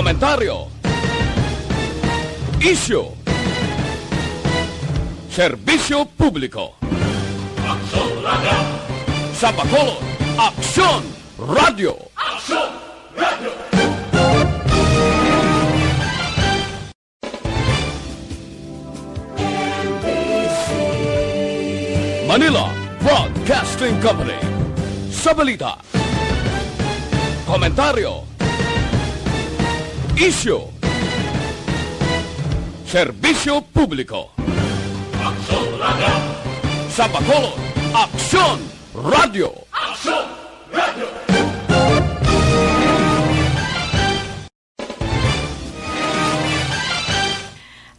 komentaryo, isyu, serbisyo publiko. Aksyon Radio! Sa Bacolod, Aksyon Radio! Aksyon Radio! Manila Broadcasting Company. Sa balita, komentaryo, isyu, serbisyo publiko. Aksyon Radio! Sa Bacolod, Aksyon Radio! Aksyon Radio!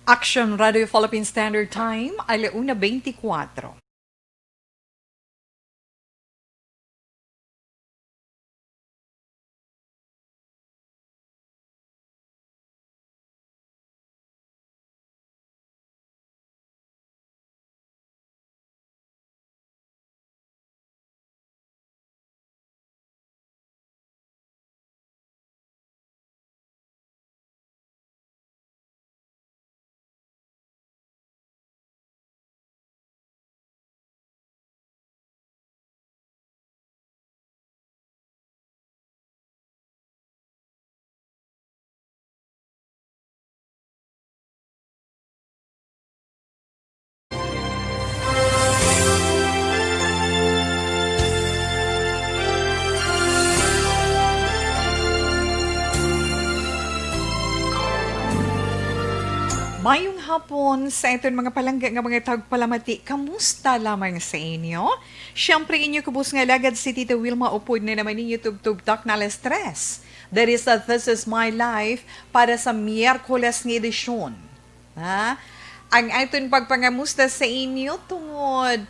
Action Radio Philippine Standard Time, 1:24. Mayong hapon sa itong mga palangga nga mga tagpalamati. Kamusta lamang sa inyo? Siyempre inyo kubos nga lagad si Tita Wilma upod na naman ninyo tugtugtak na stress. That is This Is My Life para sa Miyerkules nga edisyon. Ha? Ang aton pagpangamusta sa inyo tungod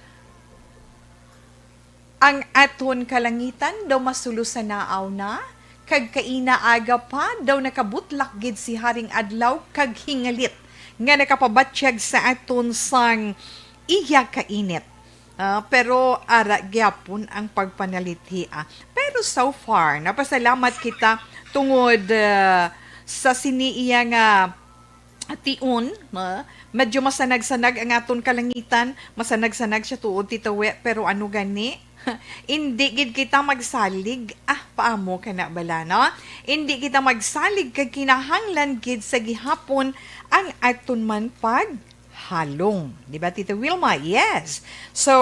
ang aton kalangitan daw masulusan naaw na kag kaina aga pa daw nakabutlak gid si Haring Adlaw kag hingalit nga nakapabatsyag sa aton sang iya kainit. Pero ara gyapon ang pagpanalithi. Pero so far, napasalamat kita tungod sa siniiya nga tion. Medyo masanag-sanag ang aton kalangitan. Masanag-sanag siya tuod titawe. Pero ano gani? Hindi gid kita magsalig. Paamo ka na bala, no? Hindi kita magsalig kag kinahanglan gid sa gihapon ang aton man paghalong. Di ba, Tita Wilma? Yes. So,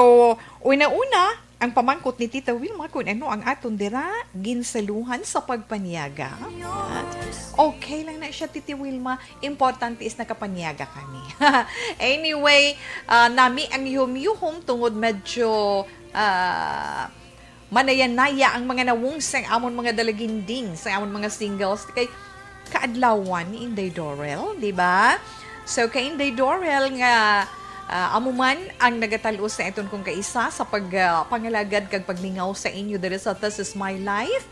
una-una, ang pamangkot ni Tita Wilma kung ano ang aton dira ginsaluhan sa pagpanyaga. Okay lang na siya, Tita Wilma. Importante is nakapanyaga kami. Anyway, nami ang yuhum-yuhum tungod medyo manayanaya ang mga nawong sa amon mga dalaginding, sa amon mga singles. Kay kaadlawan ni Inday Dorel, di ba? So, kay Inday Dorel nga amuman ang nagatalo sa iton kong kaisa sa pagpangalagad kag pagningaw sa inyo diri sa This Is My Life.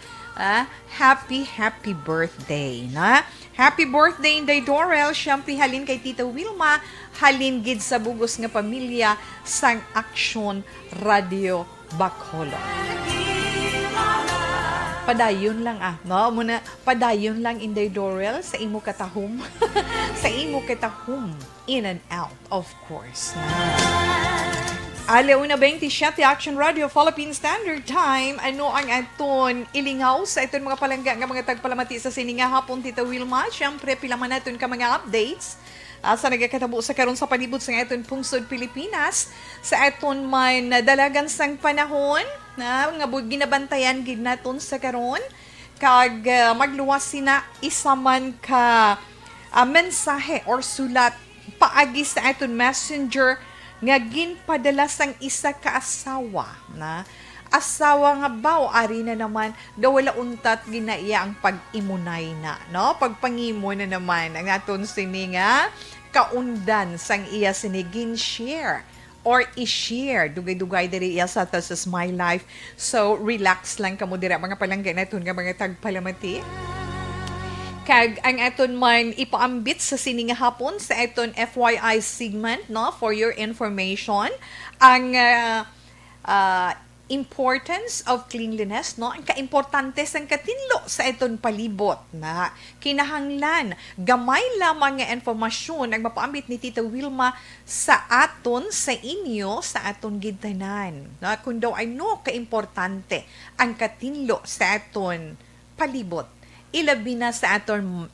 Happy birthday, na? Happy birthday, Inday Dorel. Siyempre, halin kay Tita Wilma, halin gid sa bugos nga pamilya sang Aksyon Radio Bacolod. Padayon lang no? Muna, padayon lang Inday Dorel sa imo katahom. Sa imo katahom. In and out, of course. 1:27 Action Radio Philippine Standard Time. Ano ang aton ilingaw sa iton mga palangga nga mga tagpalamati sa sininga hapon, Tita Wilma? Siyempre, pila man naton ka mga updates sa nagakatabo sa karon sa palibot sa aton pungsod Pilipinas, sa aton man dalagan sang panahon na nga ginabantayan gid naton sa karon kag magluwas sina isa man ka mensahe or sulat paagi sa aton messenger nga ginpadala sang isa ka asawa na asawa nga baw ari na naman daw wala untat ginaiya ang pag-imunay na, no? Pagpangimo na naman ang aton sini nga kaundan sang iya sinigin share or i-share dugay-dugay diri iya sa This Is My Life. So relax lang kamo dira mga palangga naton nga mga tagpalamati. Kag ang aton man ipaambit sa sininga hapon sa aton FYI segment, no, for your information. Ang importance of cleanliness, no? Ang kaimportante sang katinlo sa iton palibot na kinahanglan gamay lamang nga informasyon ang mapaambit ni Tita Wilma sa aton, sa inyo, sa aton gidtanan. Na kung daw ano kaimportante ang katinlo sa aton palibot. Ilabi na sa aton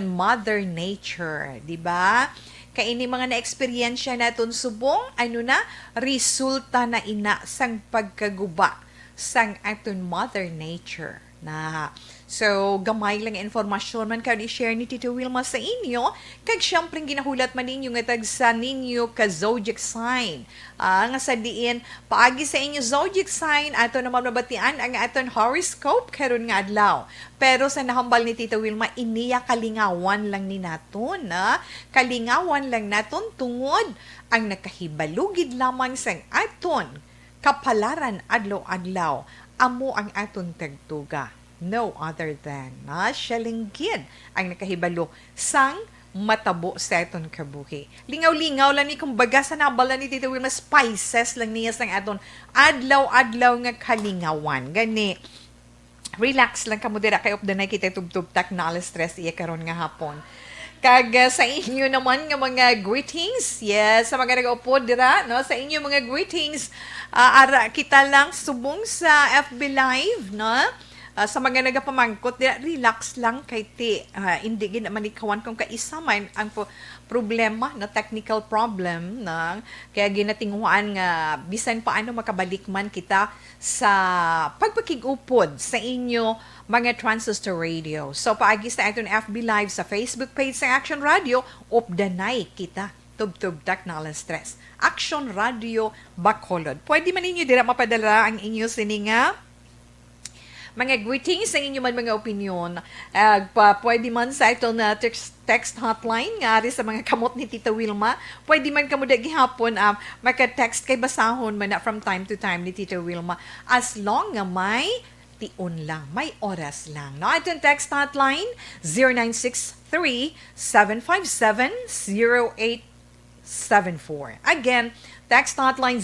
Mother Nature, di ba? Kaya ini mga na-eksperyensya naton subong, ano na, resulta na ina sang pagkaguba sang aton Mother Nature. Na, so, gamay lang informasyon man karon i-share ni Tito Wilma sa inyo, kag syempre ginahulat man ninyo nga tag sa ninyo ka zodiac sign. Nga sa diin, paagi sa inyo zodiac sign, ato naman mabatian ang aton horoscope karon nga adlaw. Pero sa nahambal ni Tita Wilma, iniya kalingawan lang ni naton, na kalingawan lang naton tungod ang nakahibalugid lamang sang aton kapalaran adlaw-adlaw. Amo ang aton tagtuga. No other than siya linggid ang nakahibalo sang matabo sa aton kabuhi. Lingaw-lingaw lang ni kumbaga sa nabala ni Tito Wilma, spices lang niya sang aton adlaw-adlaw nga kalingawan. Gani, relax lang kamo dira kay of the night kita tubtub-tak na stress iya karon nga hapon. Kag sa inyo naman nga mga greetings, yes, sa mga nag-upod dira, no, sa inyo mga greetings, ara kita lang subong sa FB Live, no, sa mga nagapamangkot dira, relax lang kay ti, hindi gid man ikawan kung kaisa man ang problema na technical problem na kaya ginatinguhan nga bisan paano makabalik man kita sa pagpakigupod sa inyo mga transistor radio. So paagi sa aton FB Live sa Facebook page sa Action Radio, updanay kita tubtub-tak na stress. Action Radio Bacolod. Pwede man ninyo dira mapadala ang inyo sininga mga greetings sa inyo man mga opinion. Pwede man sa ito na text hotline nga sa mga kamot ni Tita Wilma. Pwede man kamo gihapon maka-text kay basahon man na from time to time ni Tita Wilma. As long nga may tion lang, may oras lang. No, itong text hotline 0963-757-0874. Again, text hotline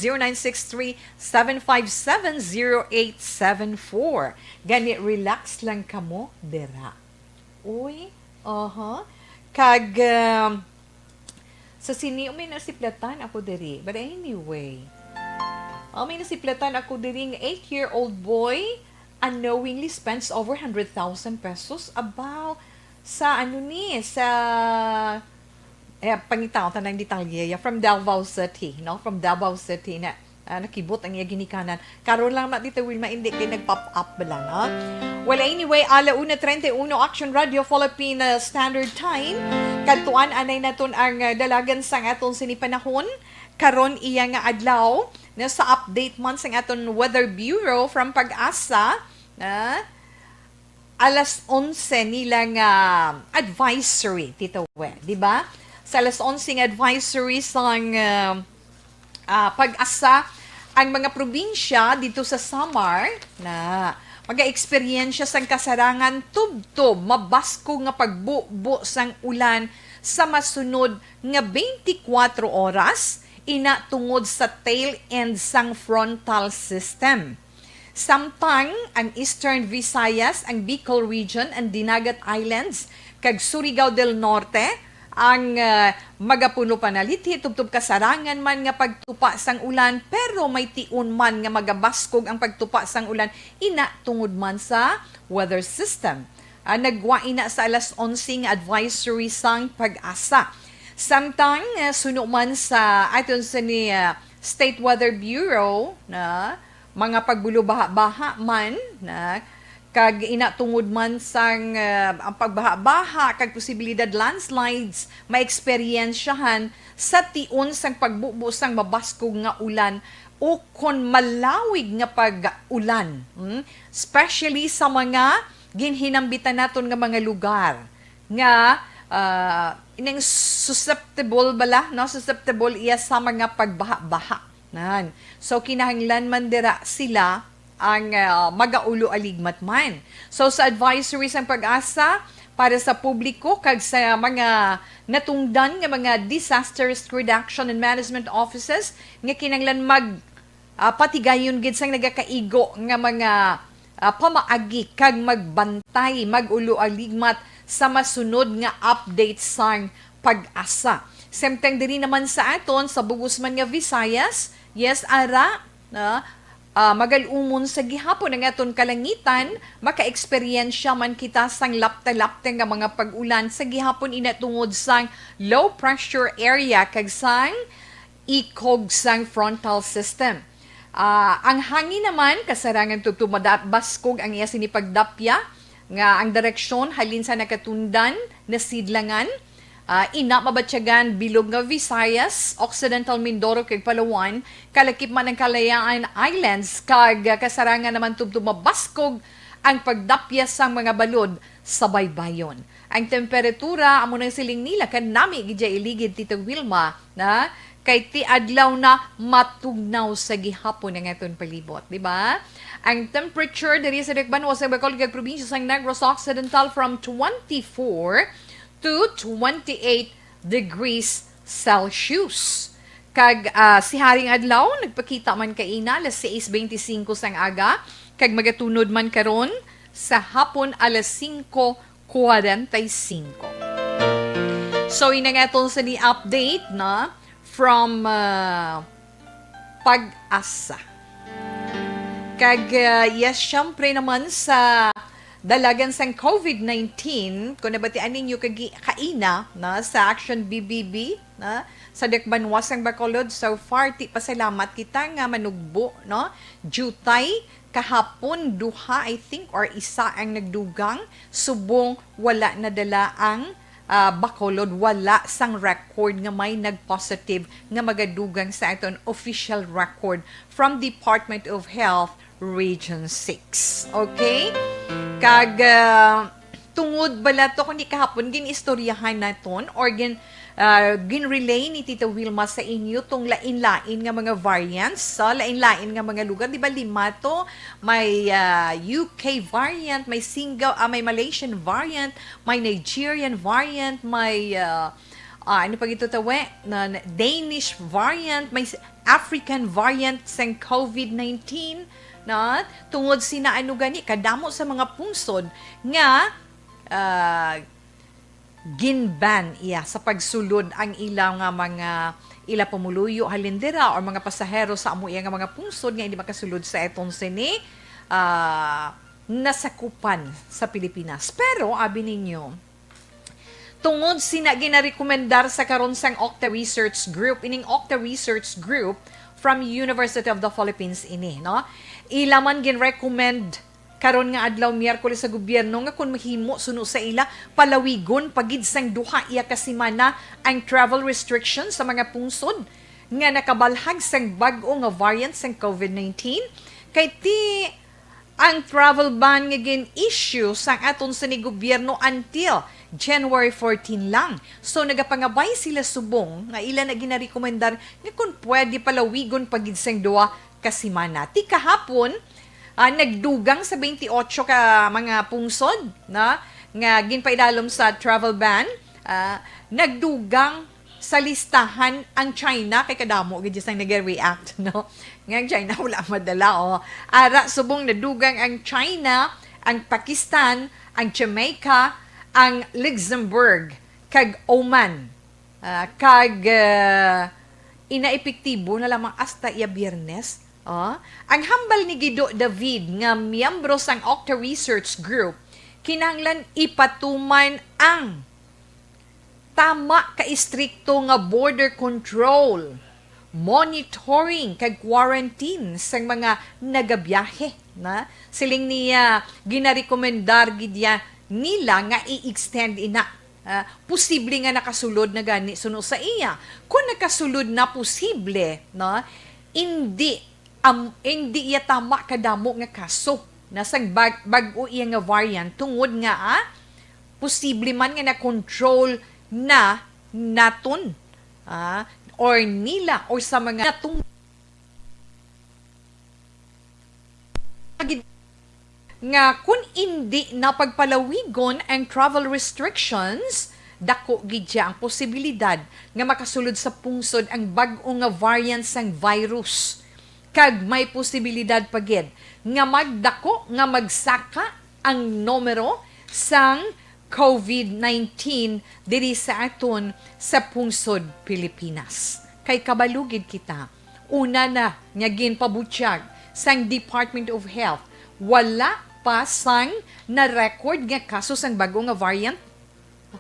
0963-757-0874. Gani, relax lang kamo, dera. Uy, Kag, sa sini, may nasiplatan ako diri. But anyway, may nasiplatan ako diri ng 8-year-old boy unknowingly spends over 100,000 pesos about sa pangitaw tanang detalye from Davao City, no? From Davao City na nakibot ang iya ginikanan. Karon lang na dito Wilma hindi kay nag-pop up bala, no? Well, anyway, 1:31 Action Radio Philippine Standard Time. Kadtuan anay naton ang dalagan sang aton sinipanahon. Karon iya nga adlaw na sa update man sang aton Weather Bureau from Pag-asa, alas 11 nilang advisory, Tito We, di ba? Sa alas 11 advisory sang Pag-asa, ang mga probinsya dito sa Samar na mag-experience sang kasarangan tubtob, mabasko nga pagbubo sang ulan sa masunod nga 24 oras ina tungod sa tail end sang frontal system. Samtang ang Eastern Visayas, ang Bicol Region, ang Dinagat Islands, kag Surigao del Norte, ang magapuno panaliti, tubtub kasarangan man nga pagtupa sang ulan, pero may tion man nga magabaskog ang pagtupa sang ulan, ina tungod man sa weather system. Nagwa ina sa alas 11 advisory sang Pag-asa. Samtang suno man sa aton sa ni State Weather Bureau na mga pagbulo-baha man na kag inatungod man sang ang pagbaha-baha kag posibilidad landslides maeksperiensyahan sa tion sang pagbubo sang mabaskog nga ulan o kon malawig nga pag-ulan, especially sa mga ginhinambitan naton nga mga lugar nga inang susceptible iya sa mga pagbaha-baha. So, kinahanglan man dira sila ang magaulo aligmat man. So, sa advisory sang Pag-asa, para sa publiko, kag sa mga natungdan nga mga disaster risk reduction and management offices, nga kinahanglan pati gayon gid sang nagakaigo nga mga pamaagi kag magbantay, magulo aligmat sa masunod nga update sang pag-asa. Semteng diri naman sa aton sa bugos man nga Visayas, yes ara magalumon sa gihapon ng aton kalangitan, maka-eksperyensya man kita sang lapta-lapta nga mga pag-ulan sa gihapon inatungod sang low pressure area kag sang ikog sang frontal system. Ang hangin naman kasarangan tutumada at baskog ang iya sinipagdapya nga ang direksyon halin sa nakatundan na sidlangan. Ina mabatyagan bilog nga Visayas, Occidental Mindoro kag Palawan, kalakip man ang Kalayaan Islands kag kasarangan naman mabaskog ang pagdapya sa mga balod sa baybayon. Ang temperatura amo nang siling nila kanami gidya iligid Tito Wilma na kay ti adlaw na matugnaw sa gihapon ng aton palibot, di ba? Ang temperature diri sa Dakbanuwa sa Bacol kag probinsya sang Negros Occidental from 24 to 28 degrees Celsius. Kag si Haring Adlaw nagpakita man kaina alas 6:25 sang aga kag magatunod man karon sa hapon alas 5:45. So ina nga sa ni update na from pag-asa. Kag yes, syempre naman sa dalagan sang COVID-19, kung nabatian ninyo kaina na sa Action BBB na sa Dakbanuwa sang Bacolod, so far ti pasalamat kita nga manugbo no jutay kahapon duha I think or isa ang nagdugang subong wala nadala ang Bacolod, wala sang record nga may nag-positive nga magadugang sa aton official record from Department of Health Region 6. Okay? Kag tungod bala to kundi kahapon ginistoryahan naton or ginrelay ni Tita Wilma sa inyo tong lain-lain nga mga variants sa lain-lain nga mga lugar, di ba lima to, may UK variant, may may Malaysian variant, may Nigerian variant, may ano pa gito tawe na Danish variant, may African variant sang COVID-19 na tungod sina ano gani kadamo sa mga pungsod nga ginban iya sa pagsulod ang ilang nga mga ila pamuluyo halindera or mga pasahero sa amo iya nga mga pungsod nga hindi makasulod sa eton sini nasakupan sa Pilipinas. Pero abi ninyo tungod sina ginarekomendar sa karon sang Octa Research Group, ining Octa Research Group from University of the Philippines ini, no? Ila man ginrecommend karon nga adlaw Miyerkules sa gobyerno nga kung mahimo suno sa ila palawigon pagid sang duha iya ka semana ang travel restrictions sa mga pungsod nga nakabalhag sang bag-o nga variant sang COVID-19 kay ti ang travel ban nga gin-issue sang aton sa ni gobyerno until January 14 lang. So nagapangabay sila subong nga ila na ginarekomendar nga kung pwede palawigon pagid sang duha ka semana. Ti kahapon nagdugang sa 28 ka mga pungsod na nga ginpaidalom sa travel ban, nagdugang sa listahan ang China kay kadamo gid sang nag-react no nga ang China wala madala ara subong nadugang ang China, ang Pakistan, ang Jamaica, ang Luxembourg kag Oman kag inaepektibo na lamang hasta iya Biyernes. Ang hambal ni Guido David nga miyembro sang Octa Research Group kinahanglan ipatuman ang tama ka istrikto nga border control, monitoring kag quarantine sang mga nagabiyahe na siling niya ginarekomendar gidya nila nga i-extend ina posible nga nakasulod na gani suno sa iya. Kung nakasulod na posible no hindi iya tama kadamo nga kaso na sang bag-o iya nga variant tungod nga posible man nga na-control na naton or nila or sa mga natong nga kung hindi na pagpalawigon ang travel restrictions, dako gidya ang posibilidad nga makasulod sa pungsod ang bag-o nga variant sang virus. kag may posibilidad pagid nga magdako nga magsaka ang numero sang COVID-19 diri sa aton sa pungsod Pilipinas. Kay kabalugid kita, una na nga ginpabutyag sang Department of Health, wala pa sang na-record nga kaso sang bago nga variant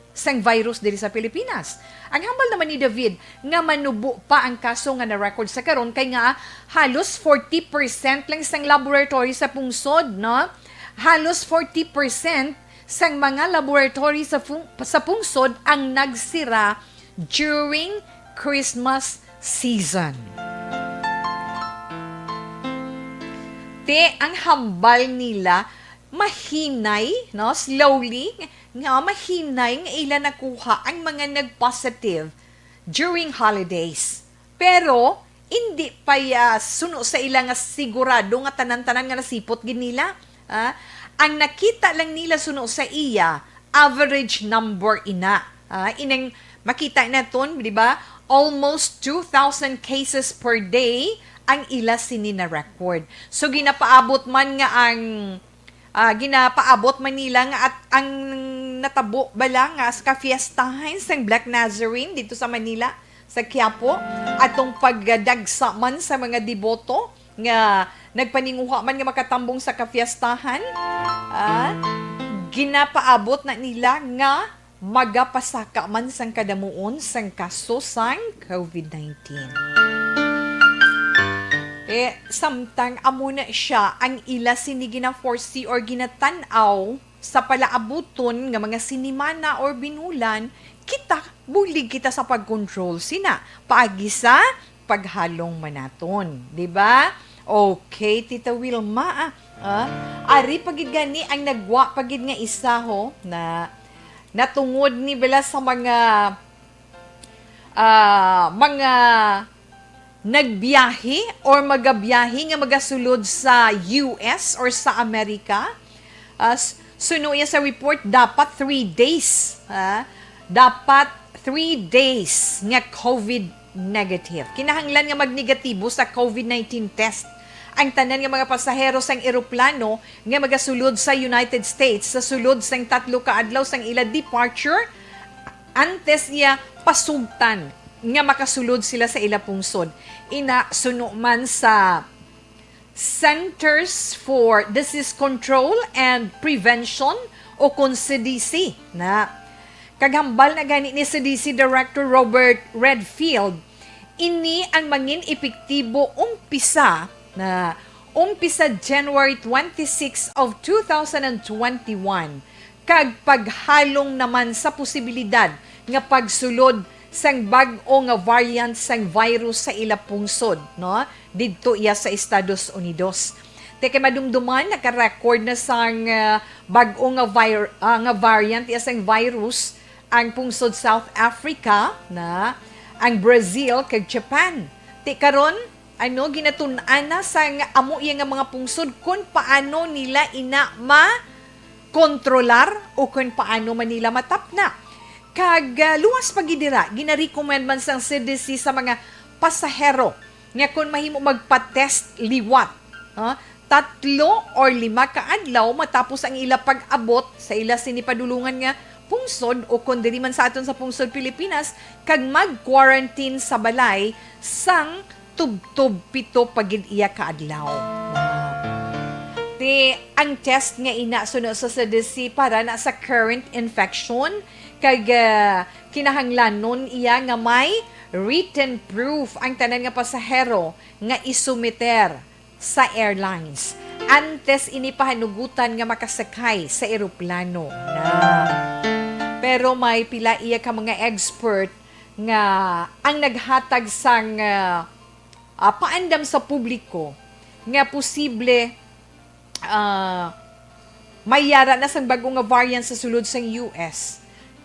sang virus diri sa Pilipinas. Ang hambal naman ni David nga manubo pa ang kaso nga na-record sa karon kay nga halos 40% lang sang laboratory sa pungsod, no? Halos 40% sang mga laboratory sa pungsod ang nagsira during Christmas season. Ang hambal nila mahinay, no, slowly nga mahinay nga ila nakuha ang mga nag-positive during holidays. Pero hindi pa suno sa ila nga sigurado nga tanan-tanan nga nasipot ginila. Ang nakita lang nila suno sa iya average number ina. Inang makita naton, di ba? Almost 2,000 cases per day ang ila sinina record. So ginapaabot man nga ang ginapaabot man nila nga at ang natabo bala nga sa kafiestahan sang Black Nazarene dito sa Manila, sa Quiapo, atong pagdagsa man sa mga deboto nga nagpaninguha man nga makatambong sa kafiestahan, ginapaabot na nila nga magapasaka man sang kadamuon sang kaso sang COVID-19. Samtang amo na siya ang ila sini gina-foresee or ginatanaw sa palaabuton nga mga sinimana or binulan, kita, bulig kita sa pag-control sina. Paagi sa paghalong manaton. Diba? Okay, Tita Wilma. Ari pagid gani ang nagwa pagid nga isa ho na natungod ni bala sa mga nagbiyahe or magabiyahe nga magasulod sa US or sa Amerika. Suno yan sa report, dapat 3 days. Dapat 3 days nga COVID negative. Kinahanglan nga magnegatibo sa COVID-19 test ang tanan nga mga pasahero sang eroplano nga magasulod sa United States sa sulod sang 3 ka adlaw sang ila departure antes niya pasugtan nga makasulod sila sa ila pungsod. Ina suno man sa Centers for Disease Control and Prevention o kung CDC na kaghambal na gani ni CDC Director Robert Redfield, ini ang mangin epektibo umpisa January 26 of 2021 kag paghalong naman sa posibilidad nga pagsulod sang bag-o nga variant sang virus sa ila pungsod, no? Didto iya sa Estados Unidos. Teka madumduman naka-record na sang bag-o nga variant iya sang virus ang pungsod South Africa, na ang Brazil kag Japan. Karon ginatun-an na sang amo iya nga mga pungsod kung paano nila ina ma-kontrolar o kung paano man nila matapna. Kag luwas pagidira, gina-recommend man sang CDC sa mga pasahero nga kung mahimo magpa-test liwat. 3 or 5 ka adlaw matapos ang ila pag-abot sa ila sinipadulungan nga pungsod o kung diri man sa aton sa pungsod Pilipinas, kag mag-quarantine sa balay sang tub-tub 7 pagid iya ka adlaw. Ang test nga ina suno sa CDC para na sa current infection kag kinahanglan nun iya nga may written proof ang tanan nga pasahero nga isumiter sa airlines antes ini pahanugutan nga makasakay sa eroplano. Pero may pila iya ka mga expert nga ang naghatag sang paandam sa publiko nga posible mayara na sang bagong nga variant sa sulod sang US.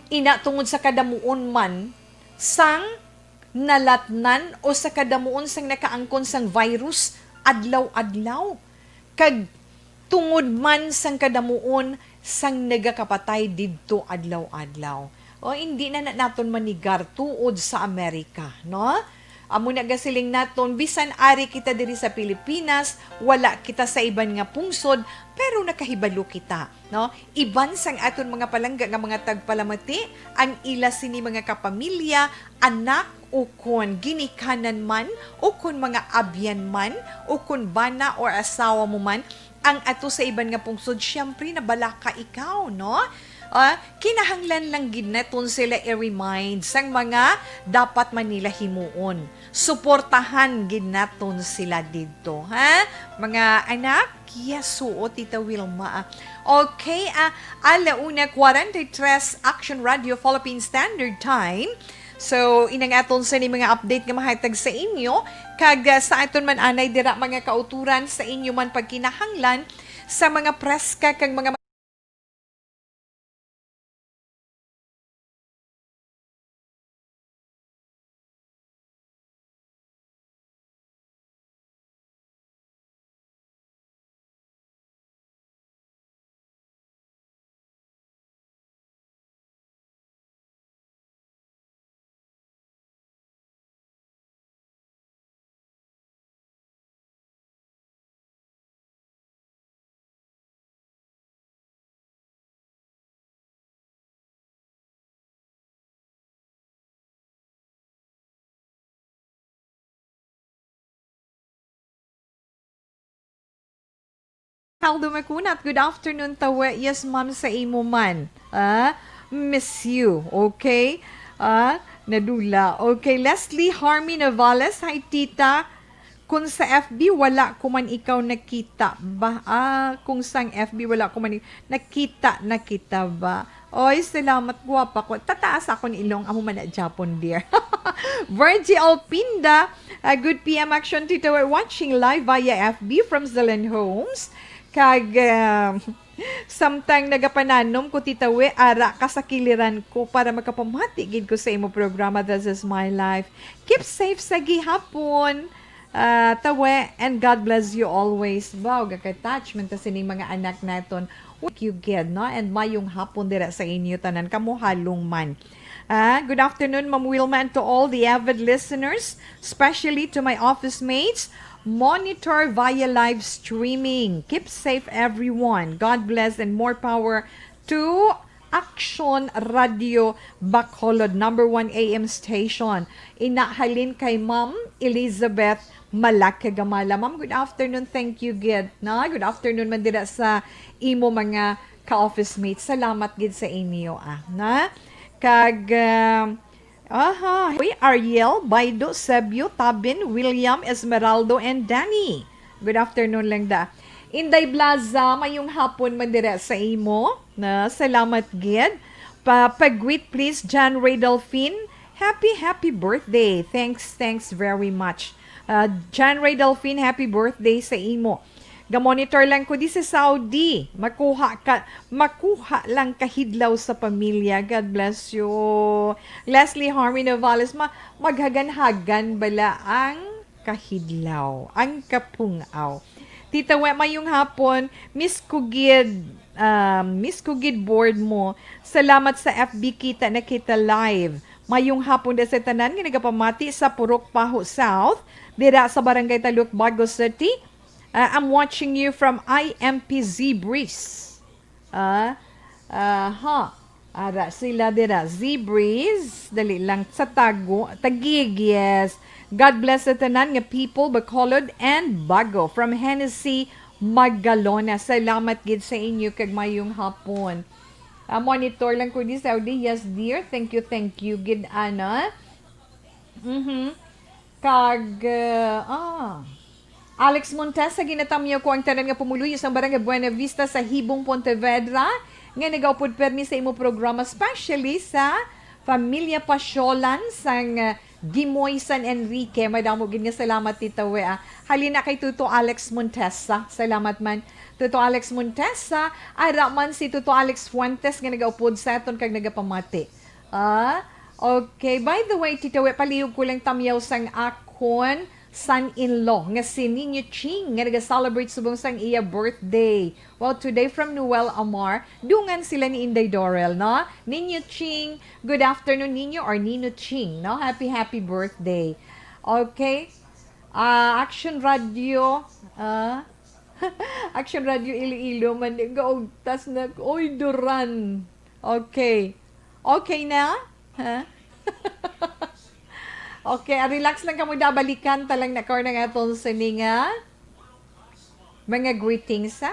Ina tungod sa kadamuon man sang nalatnan o sa kadamuon sang nakaangkon sang virus adlaw-adlaw. Kag tungod man sang kadamuon sang nagakapatay didto adlaw-adlaw. O hindi na naton manigar tuod sa Amerika, no? amo na gasiling naton, bisan ari kita diri sa Pilipinas, wala kita sa iban nga pungsod, pero nakahibalo kita, no? Iban sang aton mga palangga nga mga tagpalamati, ang ila sini mga kapamilya, anak, o kun ginikanan man, o kun mga abyan man, o kun bana or asawa mo man, ang ato sa iban nga pungsod, syempre nabala ka ikaw, no? Kinahanglan lang gid naton sila i-remind sang mga dapat manila himuon. Suportahan gid naton sila didto, ha? Mga anak, yasuo Tita Wilma. Okay, alauna 43 Action Radio Philippine Standard Time. So, inang aton sa ni mga update nga mahatag sa inyo, kag sa aton man anay dira mga kauturan sa inyo man pagkinahanglan sa mga preska kag mga Aldo Makunat, good afternoon tawa. Yes, ma'am, sa imo man. Miss you, okay? Nadula. Okay, Leslie Harmy Navales, hi tita. Kung sa FB wala ko man ikaw nakita ba? Kung sang FB wala ko man nakita ba? Oy, salamat guwapa ko. Tataas ako ni ilong amo man na Japon dear. Virgie Alpinda, good PM action tita. We're watching live via FB from Zealand Homes. Kag samtang nagapananom ko titawe ara ka sa kiliran ko para makapamati gid ko sa imo programa This Is My Life. Keep safe sa gihapon. Tawe and God bless you always. Wow, gaka-attachment ta sining mga anak naton. Thank you gid, no? And mayong hapon dira sa inyo tanan kamo halong man. Good afternoon, Ma'am Wilma, and to all the avid listeners, especially to my office mates. Monitor via live streaming. Keep safe, everyone. God bless and more power to Action Radio Bacolod, number 1 AM station. Inahalin kay Ma'am Elizabeth Malakagamala. Ma'am, good afternoon. Thank you, Gid. Good afternoon man dira sa imo mga ka-office mates. Salamat gid sa inyo. Kag Ariel, Baido, Sebio, Tabin, William, Esmeraldo, and Danny. Good afternoon lang da. Inday Blaza, mayong hapon man dira sa imo. Salamat gid. Pag-greet please, John Ray Delphine. Happy birthday. Thanks very much. John Ray Delphine, happy birthday sa imo. Ga-monitor lang ko di sa Saudi. Makuha lang kahidlaw sa pamilya. God bless you. Leslie Harmy Navales, maghagan-hagan bala ang kahidlaw, ang kapungaw. Tita We, mayong hapon, Miss Kugid board mo. Salamat sa FB kita na kita live. Mayong hapon da sa tanan nga nagapamati sa Purok Paho South, dira sa Barangay Taluk, Bago City. I'm watching you from IMPZ Breeze. Ara sila dira. Z-Breeze. Dali lang sa Tagig, yes. God bless sa tanan nga people, Bacolod and Bago. From Hennessy, Magalona. Salamat gid sa inyo kag mayong hapon. Monitor lang ko di Saudi. Yes, dear. Thank you. Gid ana. Kag, Alex Montes, sa ginatamyo ko ang tanan nga pumuluyo sa Barangay Buena Vista sa Hibong, Pontevedra, nga nagaupod permi sa imo programa, especially sa Pamilya Pasyolan sang Gimoy San Enrique. Madamo gid nga salamat Tita We. Halina kay Tuto Alex Montesa. Salamat man. Tuto Alex Montesa, ara man si Tuto Alex Fuentes nga nagaupod sa aton kag nagapamati. Okay, by the way, Tita We, palihog ko lang tamyaw sang akon son-in-law nga si Ninyo Ching nga nag-celebrate subong sang iya birthday. Well, today from Noel Amar, dungan sila ni Inday Dorel, no? Ninyo Ching, good afternoon Ninyo or Nino Ching, no? Happy birthday. Okay? Action Radio, Action Radio Iloilo, manigaog, tas oy, duran. Okay. Okay na? Ha? Okay, relax lang ka mo da, balikan talang na ng atong sininga. Mga greetings, ha?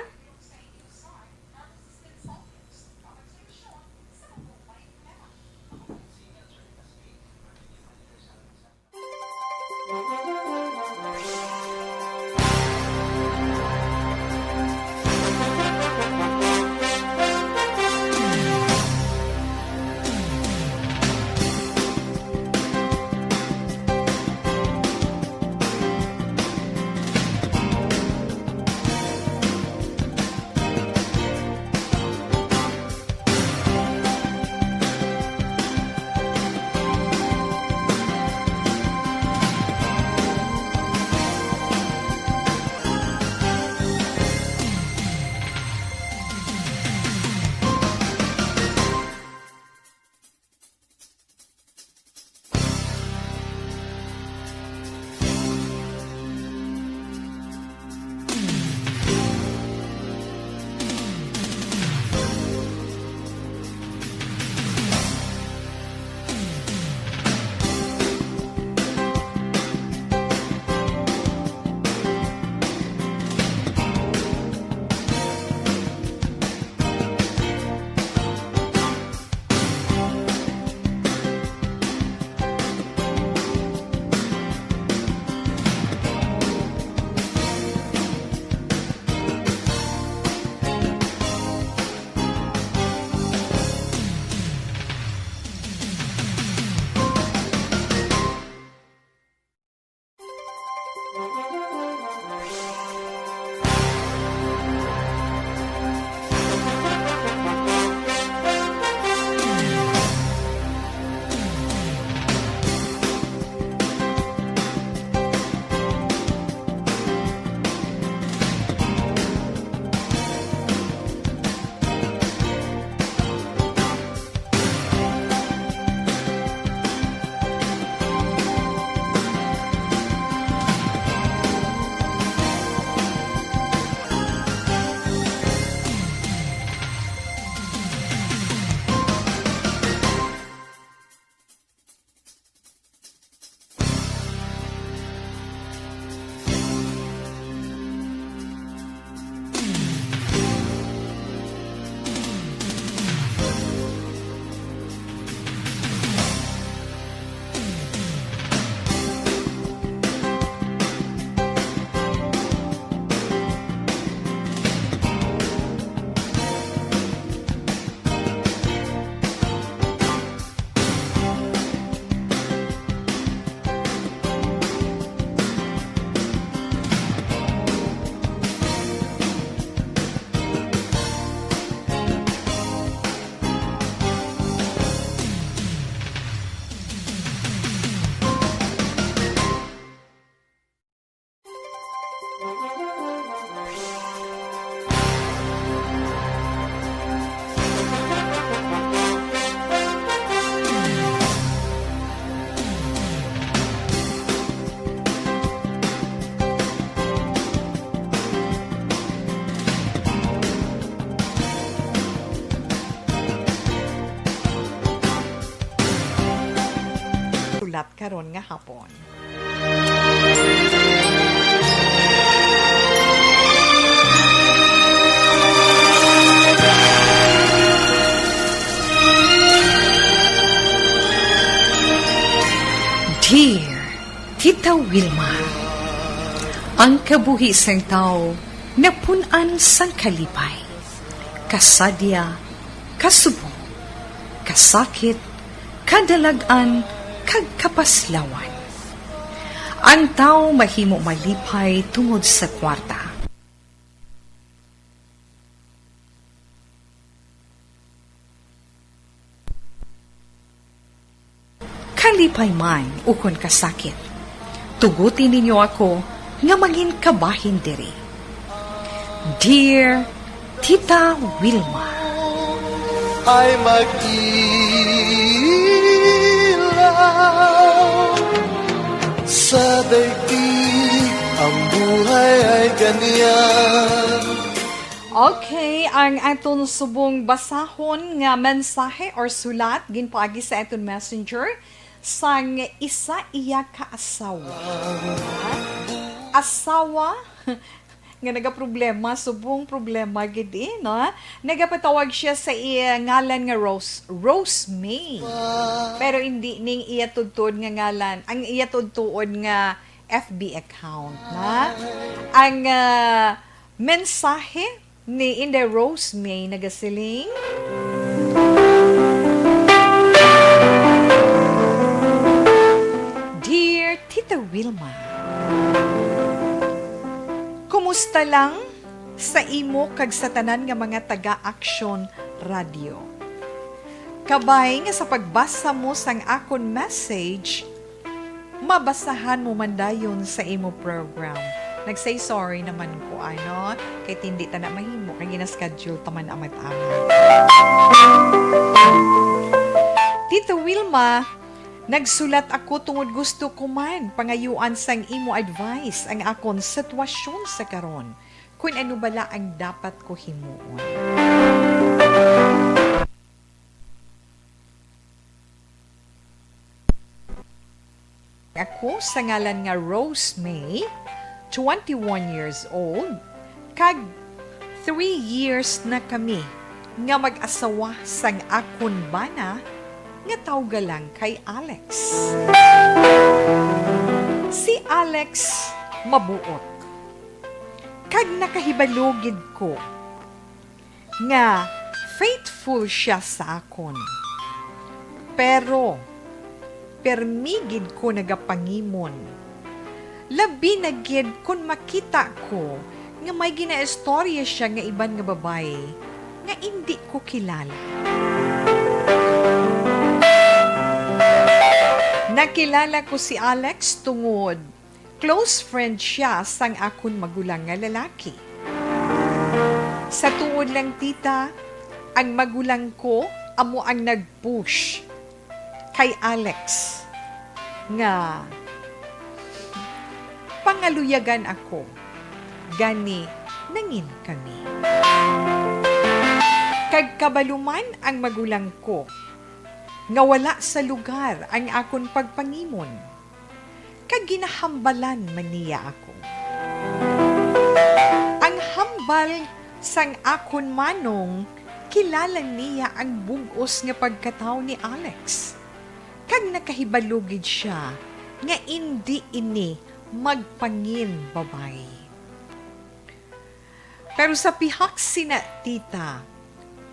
ulat karon nga hapon. Dear Tita Wilma, ang kabuhi sang tao napunan sang kalipay, kasadya, kasubo, kasakit, kadalagan, kag kapaslawan. Ang tao mahimo malipay tungod sa kwarta. Kalipay man ukon kasakit, tugutin ninyo ako nga mangin kabahin diri. Dear Tita Wilma, ay mag-ilaw sa daigdig, ang buhay ay ganyan. Okay, ang aton subong basahon nga mensahe or sulat ginpaagi sa aton messenger sang isa iya ka asawa. Asawa nga nagaproblema, subong problema gidi, no? Nagapatawag siya sa iya ngalan nga Rose May. Pero hindi ning iya tudtod nga ngalan, ang iya tudtuod nga FB account, na? Ang mensahe ni Inday Rose May nagasiling, Dear Tita Wilma, kumusta lang sa imo kag sa tanan nga mga taga-Action Radio? Kabay nga sa pagbasa mo sang akon message, mabasahan mo man dayon sa imo program. Nag-say sorry naman ko, ano, kay hindi ta na mahimo, kay gina-schedule taman amat-amat. Tita Wilma, nagsulat ako tungod gusto ko man pangayuan sang imo advice ang akon sitwasyon sa karon. Kung ano bala ang dapat ko himuon. Ako sa ngalan nga Rose May, 21 years old, kag 3 years na kami nga mag-asawa sang akon bana nga tawga lang kay Alex. Si Alex mabuot. Kag nakahibalugid ko nga faithful siya sa akon. Pero permigid ko nagapangimon. Labi na gid kung makita ko nga may ginaistorya siya nga iban nga babae nga hindi ko kilala. Nakilala ko si Alex tungod close friend siya sang akon magulang nga lalaki. Sa tuod lang tita, ang magulang ko amo ang nag-push kay Alex nga pangaluyagan ako. Gani nangin kami. Kagkabaluman ang magulang ko nga wala sa lugar ang akon pagpangimon. Kag ginahambalan man niya ako. Ang hambal sang akon manong kilala niya ang bugos nga pagkatao ni Alex. Kag nakahibalugid siya nga hindi ini magpangin babae. Pero sa pihak sina tita,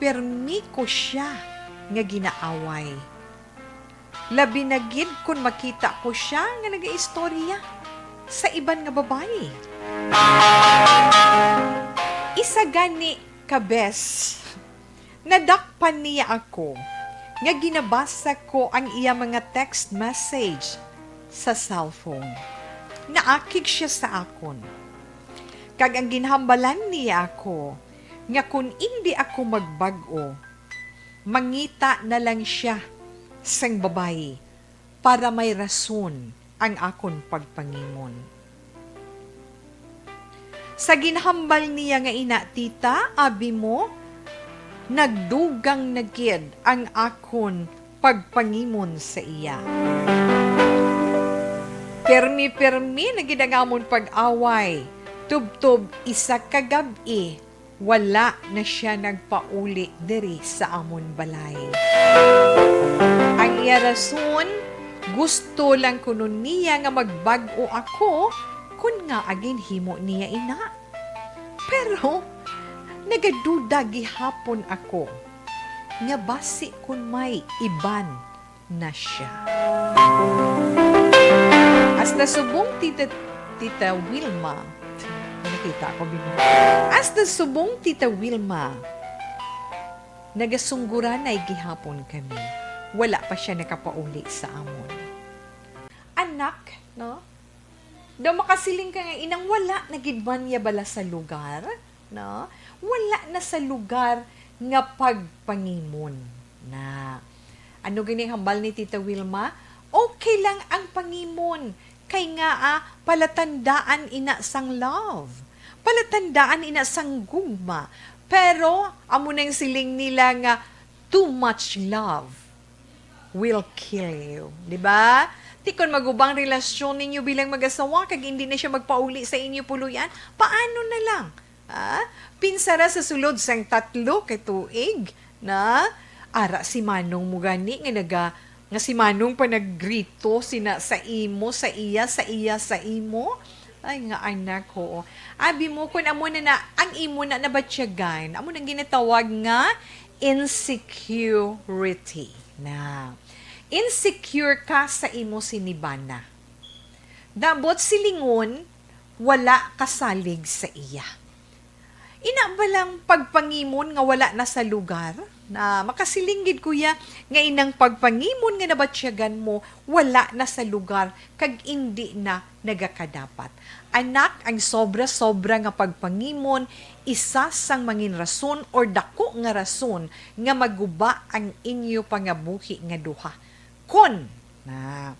permi ko siya nga ginaaway. Labi na gid kung makita ko siya nga nagaistorya sa iban nga babae. Isa gani kabes, nadakpan niya ako nga ginabasa ko ang iya mga text message sa cellphone. Naakig siya sa akon. Kag ang ginhambalan niya ako, nga kung hindi ako magbago, mangita na lang siya sang babae para may rason ang akon pagpangimon. Sa ginhambal niya nga ina tita, abi mo, nagdugang nagid ang akon pagpangimon sa iya. Permi-permi na gidagamon pag-away. Tub-tub isa kagabi, wala na siya nagpauli diri sa amon balay. Ang iya rason, gusto lang kuno niya nga magbago ako kun nga agin himo niya ina. Pero nagaduda gihapon ako nga basi kun may iban na siya. Hasta subong tita Wilma, nakita ko bino. Hasta subong tita Wilma, nagasungguran ay gihapon kami. Wala pa siya nakapauli sa amon. Anak, no? Daw makasiling ka nga inang wala nagidban niya bala sa lugar, no? Wala na sa lugar nga pagpangimon na. Ano gini hambal ni Tita Wilma? Okay lang ang pangimon kay nga palatandaan ina sang love. Palatandaan ina sang gugma. Pero amo nang siling nila nga too much love will kill you, di ba? Ti kon magubang relasyon ninyo bilang mag-asawa kag hindi na siya magpauli sa inyo puluyan, paano na lang? Pinsara sa sulod sang 3 ka tuig na ara si Manong mo gani nga si Manong pa naggrito sina sa imo, sa iya, sa imo. Ay nga anak ko. Abi mo kun amo na ang imo na nabatsyagan, amo nang ginatawag nga insecurity. Na insecure ka sa imo sinibana. Dabot silingon wala kasalig sa iya. Ina ba lang pagpangimon nga wala na sa lugar? Na makasilingid kuya nga inang pagpangimon nga nabatsyagan mo wala na sa lugar kag indi na nagakadapat. Anak, ang sobra-sobra nga pagpangimon isa sang mangin rason or dako nga rason nga maguba ang inyo pangabuhi nga duha. Kon na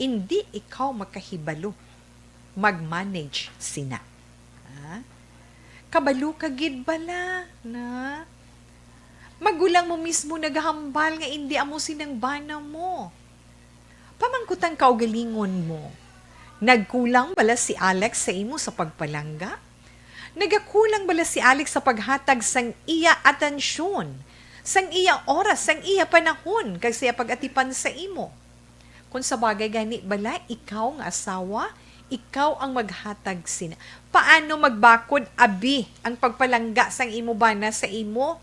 hindi ikaw makahibalo mag-manage sina. Kabalo kagid bala na magulang mo mismo naghambal nga hindi amo sinang bana mo. Pamangkutang kaugalingon mo. Nagkulang bala si Alex sa imo sa pagpalangga? Nagakulang bala si Alex sa paghatag sang iya atensyon, sang iya oras, sang iya panahon kag siya pag-atipan sa imo? Kung sa bagay gani bala ikaw nga asawa, ikaw ang maghatag sina. Paano magbakod abi ang pagpalangga sang imo bana sa imo?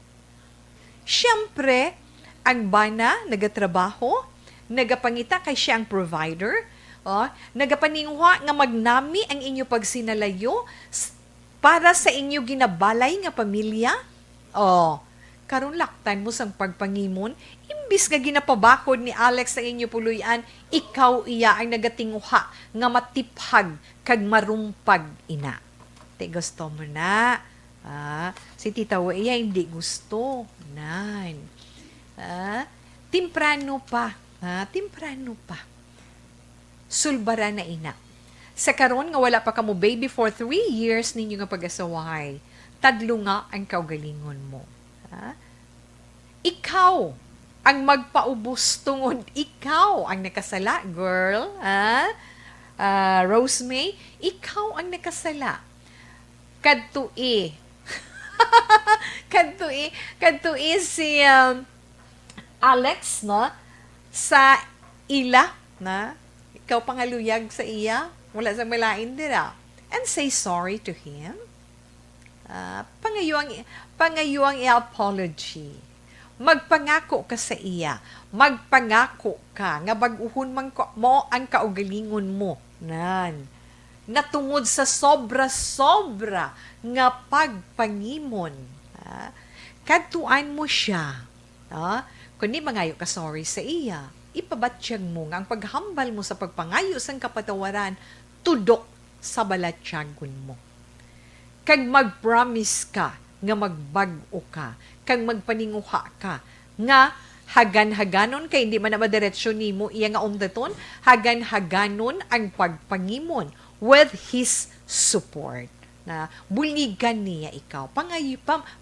Siyempre, ang bana nagatrabaho, nagapangita kay siya ang provider, nagapaningwa nga magnami ang inyo pagsinalayo para sa inyo ginabalay nga pamilya. Karon laktan mo sang pagpangimon, imbis nga ginapabakod ni Alex ang inyo puluyan, ikaw iya ang nagatinguha nga matiphag kag marumpag ina. Te gusto mo na. Si Tita iya hindi gusto. Nan. Timprano pa. Timprano pa. Sulbara na ina. Sa karon nga wala pa kamo baby for 3 years ninyo nga pag-asawahay, tadlo nga ang kaugalingon mo. Ikaw ang magpaubos tungod ikaw ang nakasala, girl. Rosemay, ikaw ang nakasala. Kadtui. kadtui si Alex, no? Sa ila, na? Ikaw pangaluyag sa iya. Wala sa malain dira. And say sorry to him. Pangayuang i-apology. Magpangako ka sa iya. Magpangako ka nga baguhon man mo ang kaugalingon mo. Nan. Natungod sa sobra-sobra nga pagpangimon. Kadtuan mo siya. Kung di mangayo ka sorry sa iya, ipabatsyag mo nga ang paghambal mo sa pagpangayo sang kapatawaran tudok sa balatyagon mo. Kag mag-promise ka nga magbag-o ka, kag magpaninguha ka, nga hagan-haganon kay hindi man na madiretsyon nimo iya nga umdaton, hagan-haganon ang pagpangimon with his support. Na buligan niya ikaw,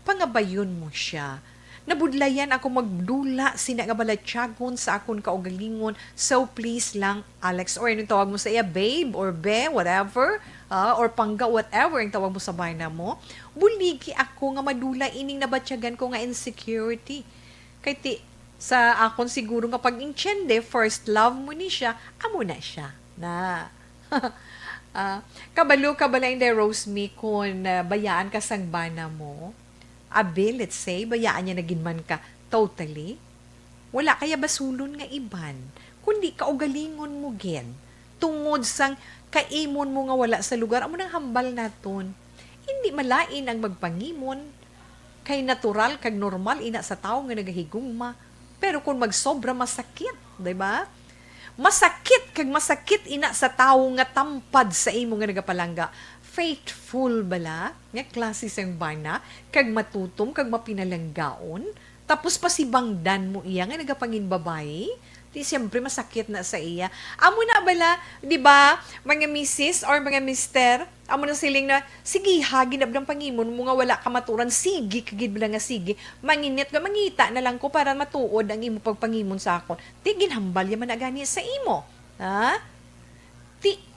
pangabayon mo siya. Nabudlayan ako magdula sina nga balatyagon sa akon kaugalingon. So please lang, Alex, or anong tawag mo sa iya, babe or be, whatever, or pangga, whatever ang tawag mo sa bana mo. Buligi ako nga madula ining nabatyagan ko nga insecurity. Kay sa akon siguro nga pag-inchende, first love mo ni siya, amo na siya. Na. Kabalo inday Rose me kung bayaan ka sang bana mo. Abi, let's say, bayaan niya naging man ka totally. Wala kaya basulon nga iban. Kundi kaugalingon mo gen. Tungod sang kaimon mo nga wala sa lugar, amo nang hambal naton. Hindi malain ang magpangimon. Kay natural kag normal ina sa tao nga nagahigugma. Pero kung magsobra masakit, di ba? Masakit ina sa tao nga tampad sa imo nga nagapalangga. Faithful bala, nga klase sang bana, kag matutom, kag mapinalanggaon, tapos pasibangdan mo iya nga nagapangin babae, Di siyempre masakit na sa iya. Amo na bala, di ba, mga misis or mga mister, amo na siling na, sige ha, ginabdang pangimon mo nga wala ka maturan, sige, kagid bala nga sige, manginit ka, mangita na lang ko para matuod ang imo pagpangimon sa akon. Di ginhambal yaman na gani sa imo. Ha? Ti,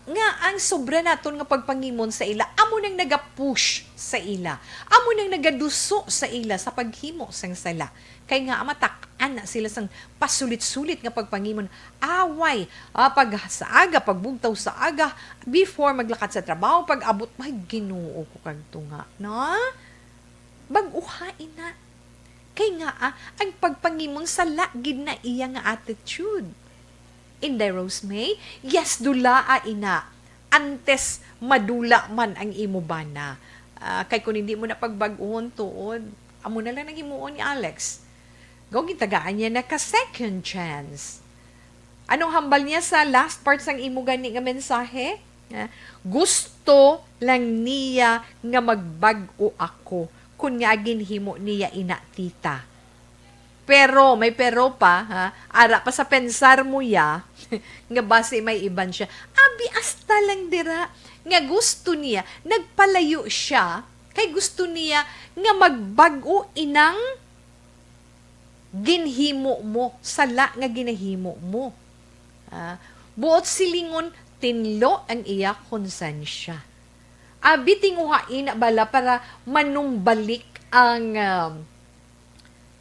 nga ang sobra naton nga pagpangimon sa ila, amo nang nagapush sa ila, amo nang nagaduso sa ila sa paghimo sang sala. Kay nga amatak-an na sila sang pasulit-sulit nga pagpangimon, away, pag sa aga, pagbugtaw sa aga, before maglakad sa trabaho, pag abot, may Ginoo ko kag tunga, no? Bag-uhain na. Kay nga ang pagpangimon sa lagid na iya nga attitude. Inday Rose May, yes, dula ina. Antes madula man ang imo bana. Kay kung hindi mo na pagbag-uhon tuod, amo na lang naghimuon ni Alex. Gaw gitagaan niya na ka-second chance. Anong hambal niya sa last part sang imo gani nga mensahe? Gusto lang niya nga magbag-o ako kung nga ginhimo niya ina tita. Pero, may pero pa, ha? Ara pa sa pensar mo ya, nga base may iban siya. Abi, asta lang dira. Nga gusto niya, nagpalayo siya, kay gusto niya nga magbago inang ginhimo mo, sala nga ginahimo mo. Buot silingon, tinlo ang iya konsensya. Abi, tinguhain na bala para manumbalik ang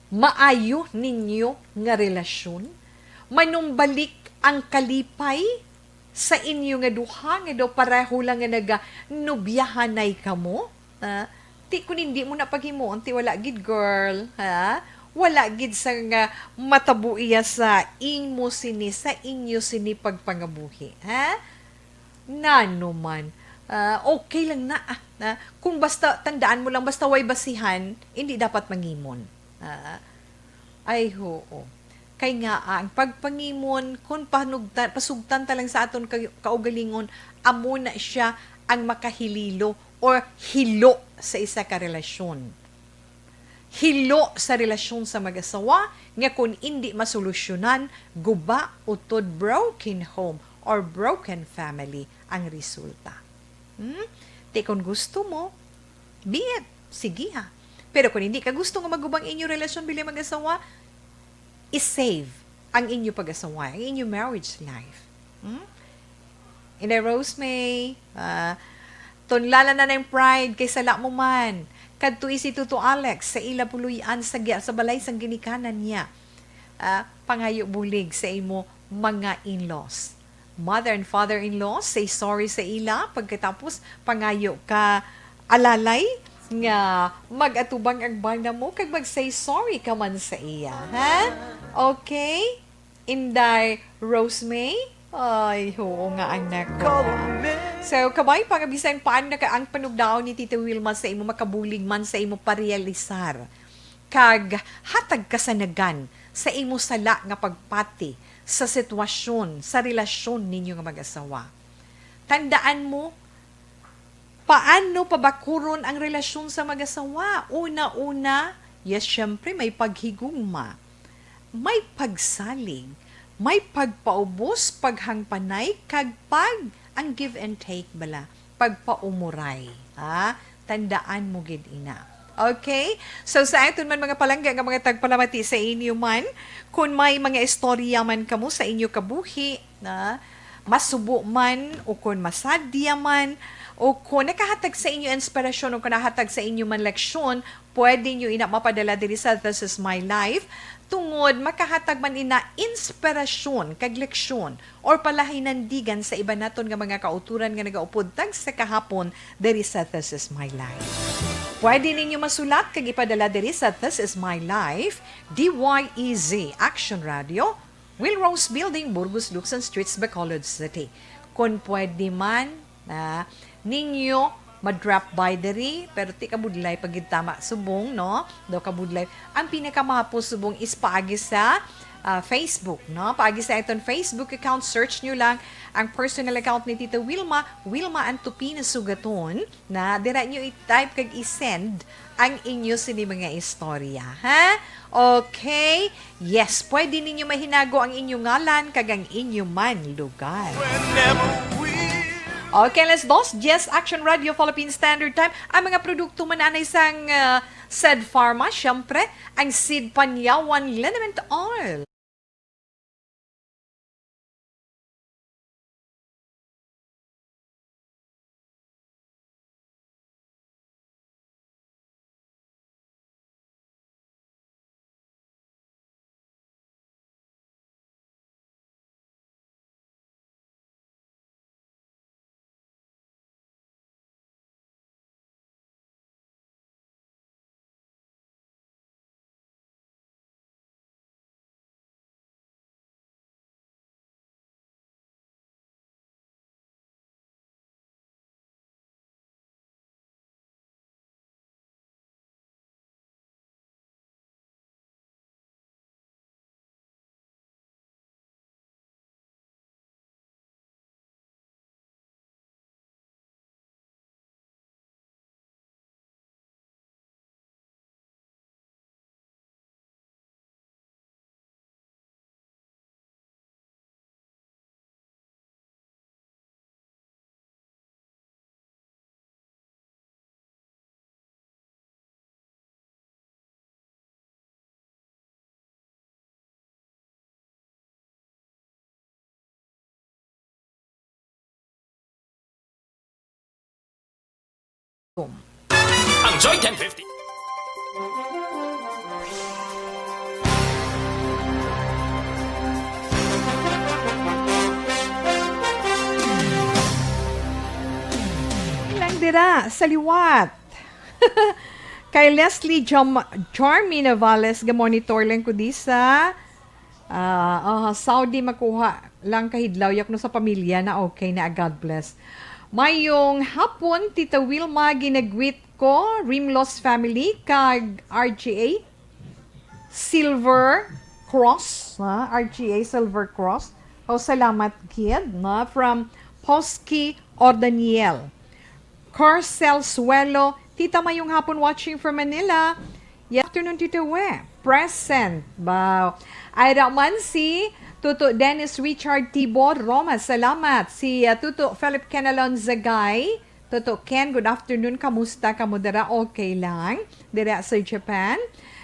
maayo ninyo nga relasyon, manumbalik ang kalipay sa inyo nga duha, nga daw pareho lang nga nubyahanay kamo. Ti kung hindi mo na paghimuon, ti wala gid girl, ha? Wala gid sa nga matabu iya sa inyo sini, sa inyo sini pagpangabuhi, ha? Nano man, okay lang na, kung basta, tandaan mo lang, basta way basihan, hindi dapat mangimon. Ay hoo. Kay nga ang pagpangimon kung pasugtan talang sa aton kaugalingon, amo na siya ang makahililo or hilo sa isa ka relasyon. Hilo sa relasyon sa mag-asawa nga kung hindi masolusyonan, guba utod broken home or broken family ang resulta. Te kung gusto mo, be it. Sige ha. Pero kung hindi ka gusto nga magubang inyo relasyon bilang mag-asawa, is-save ang inyo pag-asawa, ang inyo marriage life. Inday Rose May, tunlala na ng pride kay sala mo man. Kadto isi Tuto Alex sa ila puluyan sa balay sang ginikanan niya. Pangayo bulig sa imo mga in-laws. Mother and father-in-law, say sorry sa ila pagkatapos pangayo ka alalay nga mag-atubang ang banda mo kag mag-say sorry ka man sa iya, ha? Okay? Inday Rose May? Ay, oo nga anak ko. So, kabay pangabisan paano na ka ang panugdaon ni Tita Wilma sa imo makabulig man sa imo parealisar. Kag hatag kasanagan sa imo sala nga pagpati sa sitwasyon, sa relasyon ninyo nga mag-asawa. Tandaan mo, paano pabakuron ang relasyon sa mag-asawa? Una-una, yes, syempre may paghigugma, may pagsaling, may pagpaubos, paghangpanay, kag ang give and take bala, pagpaumuray. Tandaan mo gid ina. Okay? So sa aton man mga palangga nga mga tagpalamati sa inyo man, kung may mga istorya man kamo sa inyo kabuhi, masubo man, o kung masadya man, o kung nakahatag sa inyo inspirasyon o kung nakahatag sa inyo man leksyon, pwede nyo ina mapadala diri sa This Is My Life, tungod makahatag man ina inspirasyon, kag leksyon, or palahinandigan sa iba naton nga mga kauturan nga nagaupod tag sa kahapon diri sa This Is My Life. Pwede ninyo masulat kag ipadala diri sa This Is My Life, DYEZ Action Radio, Wilrose Building, Burgos, Luksan Streets, Bacolod City. Kung pwede man, ninyo ma-drop by diri, pero ti kabudlay pagitama subong, no? Daw kabudlay. Ang pinakamahapos subong is paagi sa Facebook, no? Paagi sa iton Facebook account, search nyo lang ang personal account ni Tita Wilma, Wilma Antupina Sugaton, na dira nyo i-type kag i-send ang inyo sini mga istorya, ha? Okay? Yes, pwede ninyo mahinago ang inyong ngalan kag ang inyong man lugar. Okay, let's dos. Yes, Action Radio, Philippine Standard Time. Ang mga produkto man na isang Seed Pharma, syempre, ang Seed Panyawan Liniment Oil. Ang Joy 1050. Lang dira, sa liwat. Kay Leslie Jarmy Navales, ga-monitor lang ko di sa Saudi makuha lang kahidlaw yak no sa pamilya na okay na God bless. Mayong hapon, Tita Wilma, ginagwit ko, Rimlos family, kag RGA, Silver Cross, RGA Silver Cross. O salamat kid, from Posky Ordaniel. Carcel Suelo, Tita Mayong hapon watching from Manila. Good afternoon, Tita We. Present. Wow. Ay man si Tuto Dennis Richard Tibor Roma, salamat. Si Tuto Philip Kenalon Zagay. Tuto Ken, good afternoon. Kamusta ka mo dara? Okay lang. Dira sa Japan.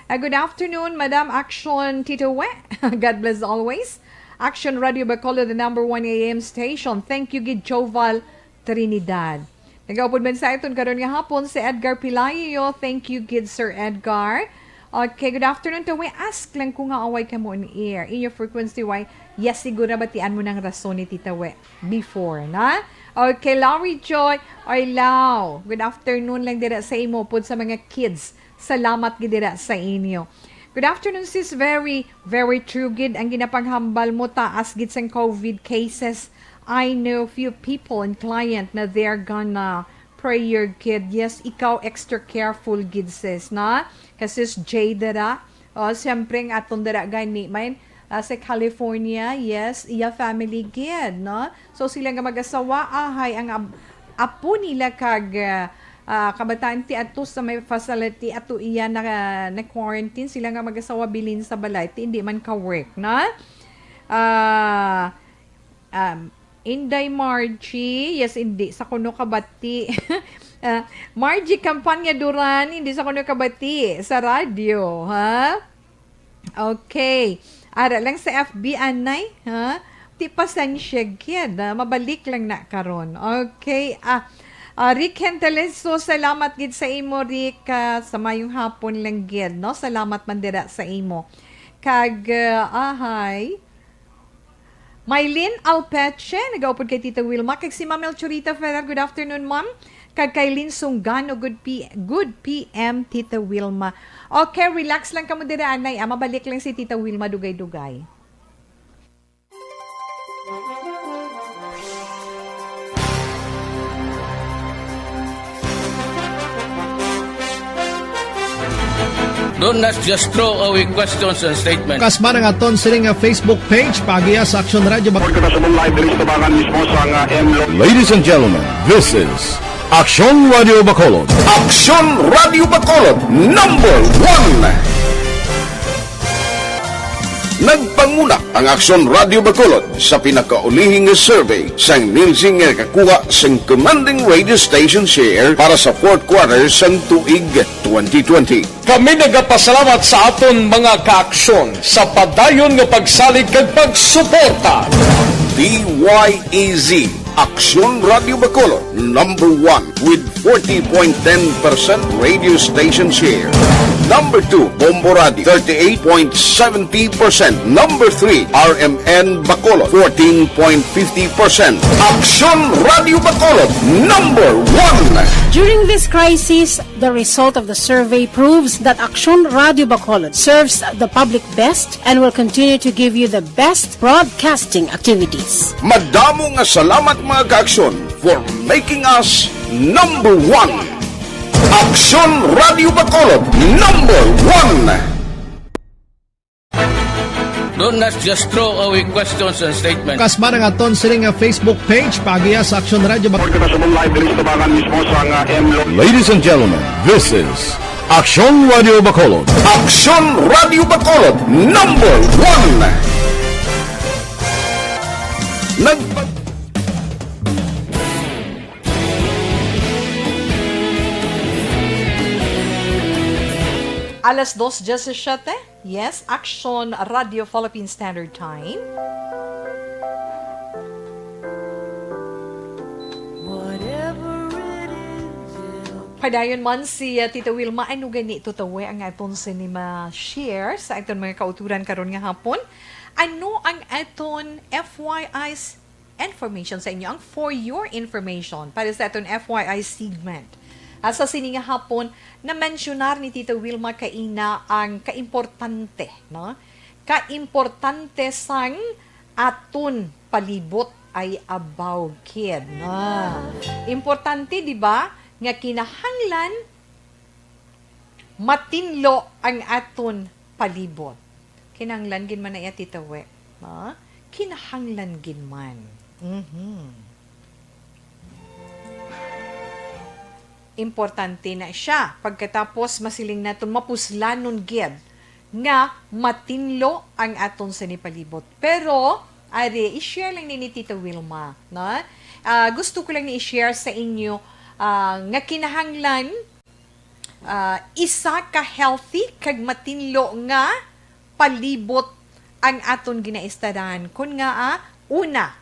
Good afternoon, Madam Action Tito We. God bless always. Action Radio Bacolod, the number 1 AM station. Thank you, Gid Joval Trinidad. Nag-upod man sa iton karon nga hapon si Edgar Pilayo. Thank you, Gid Sir Edgar. Okay, good afternoon to we. Ask lang kung nga away ka mo on air. In your frequency, why? Yes, siguro batian mo ng rason ni Tita We before, na? Okay, Larry Joy. Ay, Lau. Good afternoon lang dira sa imo pod sa mga kids. Salamat gid dira sa inyo. Good afternoon, sis. Very, very true, gid. Ang ginapanghambal mo, taas gid sang COVID cases. I know few people and client na they're gonna pray your kid. Yes, ikaw extra careful, gid sis, na? Kasi Jay dara. Siyempre, ang atong dara gani, man, sa California, yes, iya family gid, no? So, sila nga mag-asawa, ahay, ang apo nila kag kabataan ti ato sa may facility ato iya na quarantine, sila nga mag-asawa bilin sa balay, hindi man ka-work, na? Inday Margie, yes, hindi. Sa kuno kabati. Margie Campanya Duran, hindi sa kuno kabati. Sa radyo, ha? Okay. Ara lang sa FB, anay, ha? Ti pasensya, kid. Mabalik lang na karon. Okay. Rick Henteleso, salamat gid sa imo, Rick. Sa mayong hapon lang gid, no? Salamat man dira sa imo. Kag, ahay. Mylene Alpeche, nag-aupod kay Tita Wilma. Kag si Ma'am Elchurita Ferrer, good afternoon, Ma'am. Kag kay Lynn Sungano, good PM, Tita Wilma. Okay, relax lang ka mo dira, anay. Mabalik lang si Tita Wilma, dugay-dugay. Do not just throw away questions and statements. Kasma ng aton sining Facebook page pagiya sa Action Radio. Ladies and gentlemen, this is Action Radio Bacolod. Action Radio Bacolod, number 1. Nagpanguna ang Aksyon Radio Bacolod sa pinakaulihing survey sang nilsing nga kakuha sang commanding radio station share para sa fourth quarter sang tuig 2020. Kami nagapasalamat sa aton mga kaaksyon sa padayon nga pagsalig kag pagsuporta. DYEZ Aksyon Radio Bacolod, number 1 with 40.10% radio station share. Number 2, Bombo Radio, 38.70%. Number 3, RMN Bacolod, 14.50%. Aksyon Radio Bacolod, number 1. During this crisis, the result of the survey proves that Aksyon Radio Bacolod serves the public best and will continue to give you the best broadcasting activities. Madamo nga salamat mga kaaksyon for making us number 1. Aksyon Radio Bacolod, number 1. Don't not just throw away questions and statements. Kasmara nga ton sining Facebook page pagiya sa Aksyon Radio Bacolod. Ladies and gentlemen, this is Aksyon Radio Bacolod. Aksyon Radio Bacolod, number 1. Alas 2:17. Yes, Aksyon Radio Philippine Standard Time. Padayon man si Tita Wilma, ano gani tutawe ang aton sinima share sa aton mga kauturan karon nga hapon. Ano ang aton FYI information sa inyo? Ang for your information para sa aton FYI segment. Sa sininga hapon, na-mentionar ni Tita Wilma kaina ang kaimportante, no? Kaimportante sang aton palibot ay about kid, no? Importante, di ba? Nga kinahanglan matinlo ang aton palibot. Kinahanglan gin man na iya, Tita We, no? Kinahanglan gin man. Importante na siya. Pagkatapos masiling naton mapuslanon gid nga matinlo ang aton sinipalibot. Pero ari i-share lang ni Tita Wilma, no? Gusto ko lang ni i-share sa inyo nga kinahanglan isa ka healthy kag matinlo nga palibot ang aton ginaistadan. Kun nga una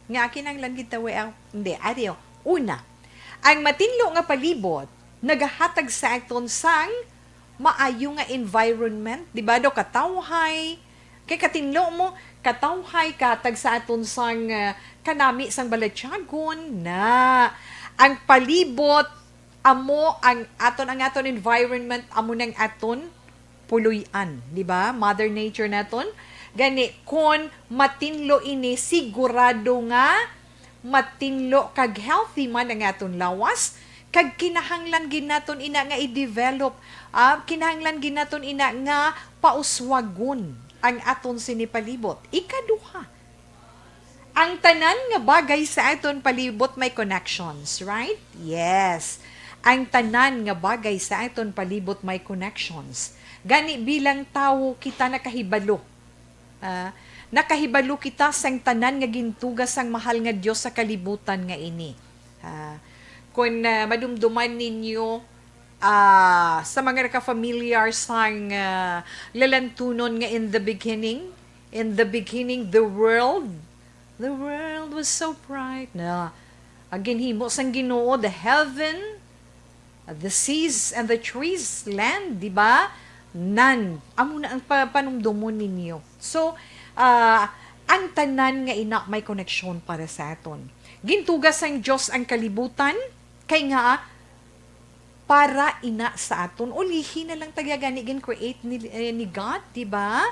nga kinahanglan gitawe hindi ari una. Ang matinlo nga palibot, nagahatag sa aton sang maayo nga environment, di ba? Do katawhay, kay katinlo mo, katawhay katag sa aton sang kanami sang balatyagon na ang palibot amo ang aton environment amo nang aton puluyan, di ba? Mother Nature naton. Gani kon matinlo ini sigurado nga matinlo kag healthy man ang aton lawas kag kinahanglan gid naton ina nga i-develop kinahanglan gid naton ina nga pauswagon ang aton sinipalibot. Ikaduha, ang tanan nga bagay sa aton palibot may connections, right? Yes, ang tanan nga bagay sa aton palibot may connections. Gani bilang tawo kita nakahibalo, nakahibalo kita sang tanan nga gintugas sang mahal nga Dios sa kalibutan nga ini. Kung madumduman ninyo sa mga naka-familiar sang lalantunon nga in the beginning the world was so bright na ginhimo sang Ginoo the heaven, the seas and the trees, land, di ba? Nan amo na ang panumdumon ninyo. So ang tanan nga ina may koneksyon para sa aton. Gintugas ang Diyos ang kalibutan, kay nga para ina sa aton. Ulihin na lang tagagani gin-create ni God, di ba?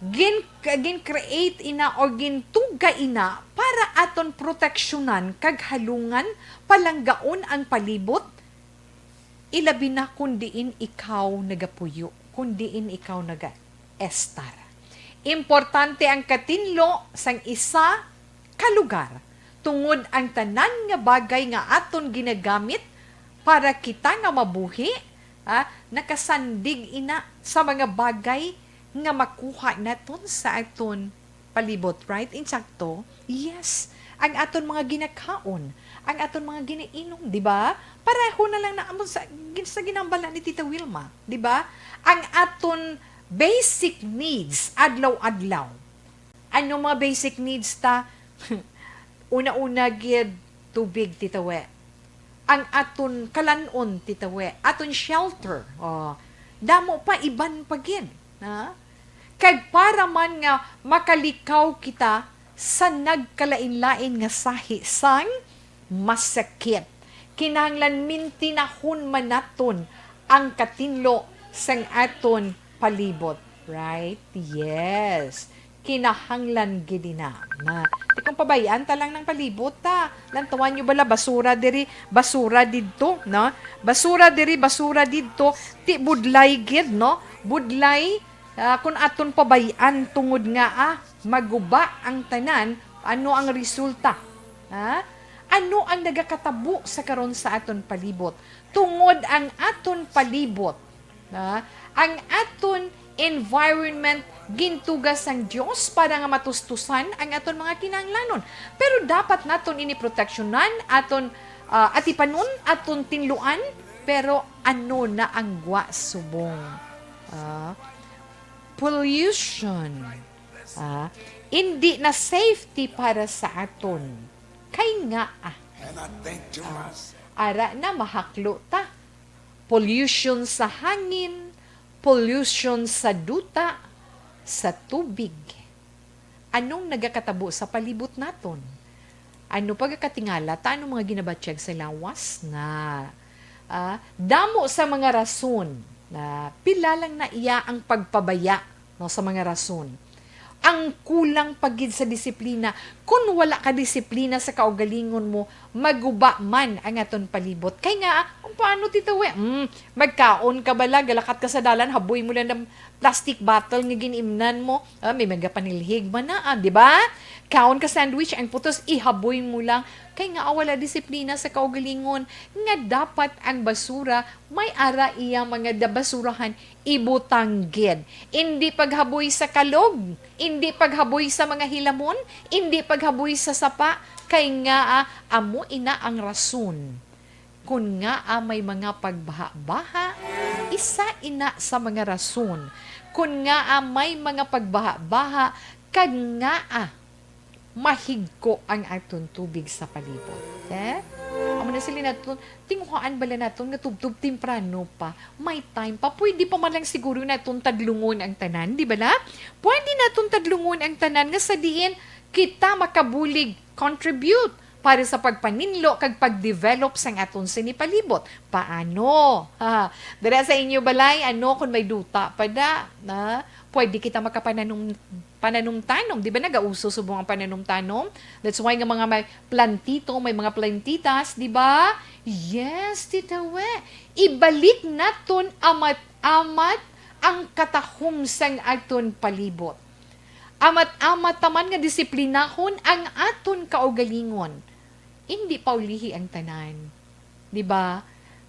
Gin-create ina o gintuga ina para aton proteksyonan kag halungan palanggaon ang palibot. Ilabi na kundiin ikaw nagapuyo, kundiin ikaw naga-estar. Importante ang katinlo sang isa ka lugar tungod ang tanan nga bagay nga aton ginagamit para kita nga mabuhi, nakasandig ina sa mga bagay nga makuha naton sa aton palibot, right? Insakto? Yes. Ang aton mga ginakaon, ang aton mga ginainom, di ba? Pareho na lang na sa ginambala ni Tita Wilma, di ba? Ang aton basic needs, adlaw-adlaw. Ano mga basic needs ta? Una-una gid tubig, Tita We. Ang aton kalanon, Tita We. Aton shelter. Damo pa, iban pa gid. Kag para man nga makalikaw kita sa nagkalain-lain nga sahi sang masakit. Kinahanglan mintinahon man naton ang katinlo sang aton palibot. Right? Yes. Kinahanglan gid na. Di kung pabayaan ta lang ng palibot ta. Lantawan nyo bala, basura diri, basura didto, no? Basura diri, basura didto. Ti budlay gid, no? Budlay, kung aton pabayaan tungod nga, maguba ang tanan, ano ang resulta? Ano ang nagakatabo sa karon sa aton palibot? Tungod ang aton palibot, ang aton environment gintugas ang Dios para nga matustusan ang aton mga kinahanglanon. Pero dapat naton ini proteksyonan, aton atipanon, aton tinluan, pero ano na ang gwa subong? Pollution. Hindi na safety para sa aton. Kay nga ara na mahaklo ta. Pollution sa hangin, pollution sa duta, sa tubig. Anong nagakatabo sa palibot naton? Ano pagkakatingala ta? Anong mga ginabatsyag sa lawas na? Damo sa mga rason na pila lang na iya ang pagpabaya, no, sa mga rason. Ang kulang pagid sa disiplina. Kung wala ka disiplina sa kaugalingon mo, maguba man ang aton palibot. Kaya nga, kung paano, Tita We? Magkaon ka bala, galakat ka sa dalan, haboy mo lang ng plastic bottle nga ginimnan mo. May mga panilhig man na, di ba? Kaon ka sandwich, ang putos, ihaboy mo lang. Kaya nga, wala disiplina sa kaugalingon. Nga dapat ang basura, may ara iya mga basurahan, ibutanggid. Hindi paghaboy sa kalog, hindi paghaboy sa mga hilamon, hindi paghaboy sa sapa, kay nga amo ina ang rason. Kung nga may mga pagbaha-baha, isa ina sa mga rason. Kung nga may mga pagbaha-baha, kag nga mahigko ang aton tubig sa palibot. Amo na sila naton, tinguhaan bala naton nga tubtub temprano pa. May time pa. Pwede pa man lang siguro naton tadlungon ang tanan, di ba la? Pwede naton tadlungon ang tanan nga sa diin kita makabulig contribute para sa pagpaninlo kag pag-develop sang aton sinipalibot. Paano? Dira sa inyo balay, kung may duta pa da, pwede kita pananumtanom. Di ba nagauso subong ang pananumtanom? That's why nga mga may plantito, may mga plantitas, di ba? Yes, Tita We. Ibalik naton amat-amat ang katahom sang aton palibot. Amat-amat taman nga disiplinahon ang aton kaugalingon. Hindi paulihi ang tanan. Di ba?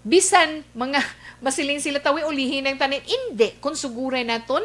Bisan mga masiling sila tawi ulihin ang tanan. Hindi. Kung suguray naton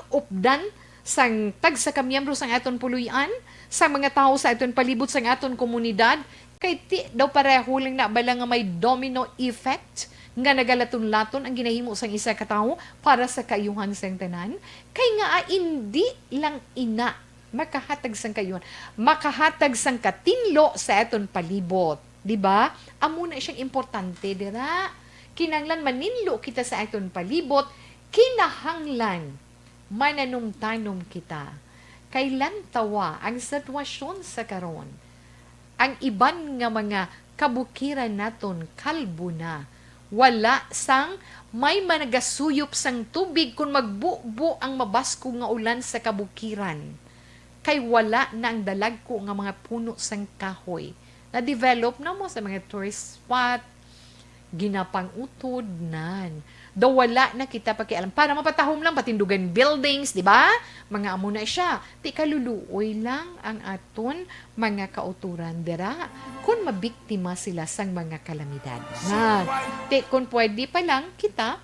updan sang tag sa kamiyembro sang aton puluyan, sa mga tao sa aton palibot sang aton komunidad, kay ti daw pareho lang na bala nga may domino effect nga nagalaton-laton ang ginahimo sang isa ka tawo para sa kayuhan sang tanan. Kay nga hindi lang ina makahatag sang kayuhan, makahatag sang katinlo sa aton palibot, di ba? Amo na siyang importante dira. Kinahanglan maninlo kita sa aton palibot, kinahanglan mananumtanom kita. Kailan tawa ang sitwasyon sa karon? Ang iban nga mga kabukiran naton kalbo na. Wala sang may managasuyop sang tubig kung magbubo ang mabasko nga ulan sa kabukiran. Kay wala na ang dalagko nga mga puno sang kahoy. Na-develop na mo sa mga tourist spot, ginapang utod nan. Daw wala na kita pakialam. Para mapatahom lang patindugan buildings, di ba? Mga amo na siya. Di kaluluoy lang ang aton mga kauturan dira kung mabiktima sila sang mga kalamidad. Di kung pwede pa lang kita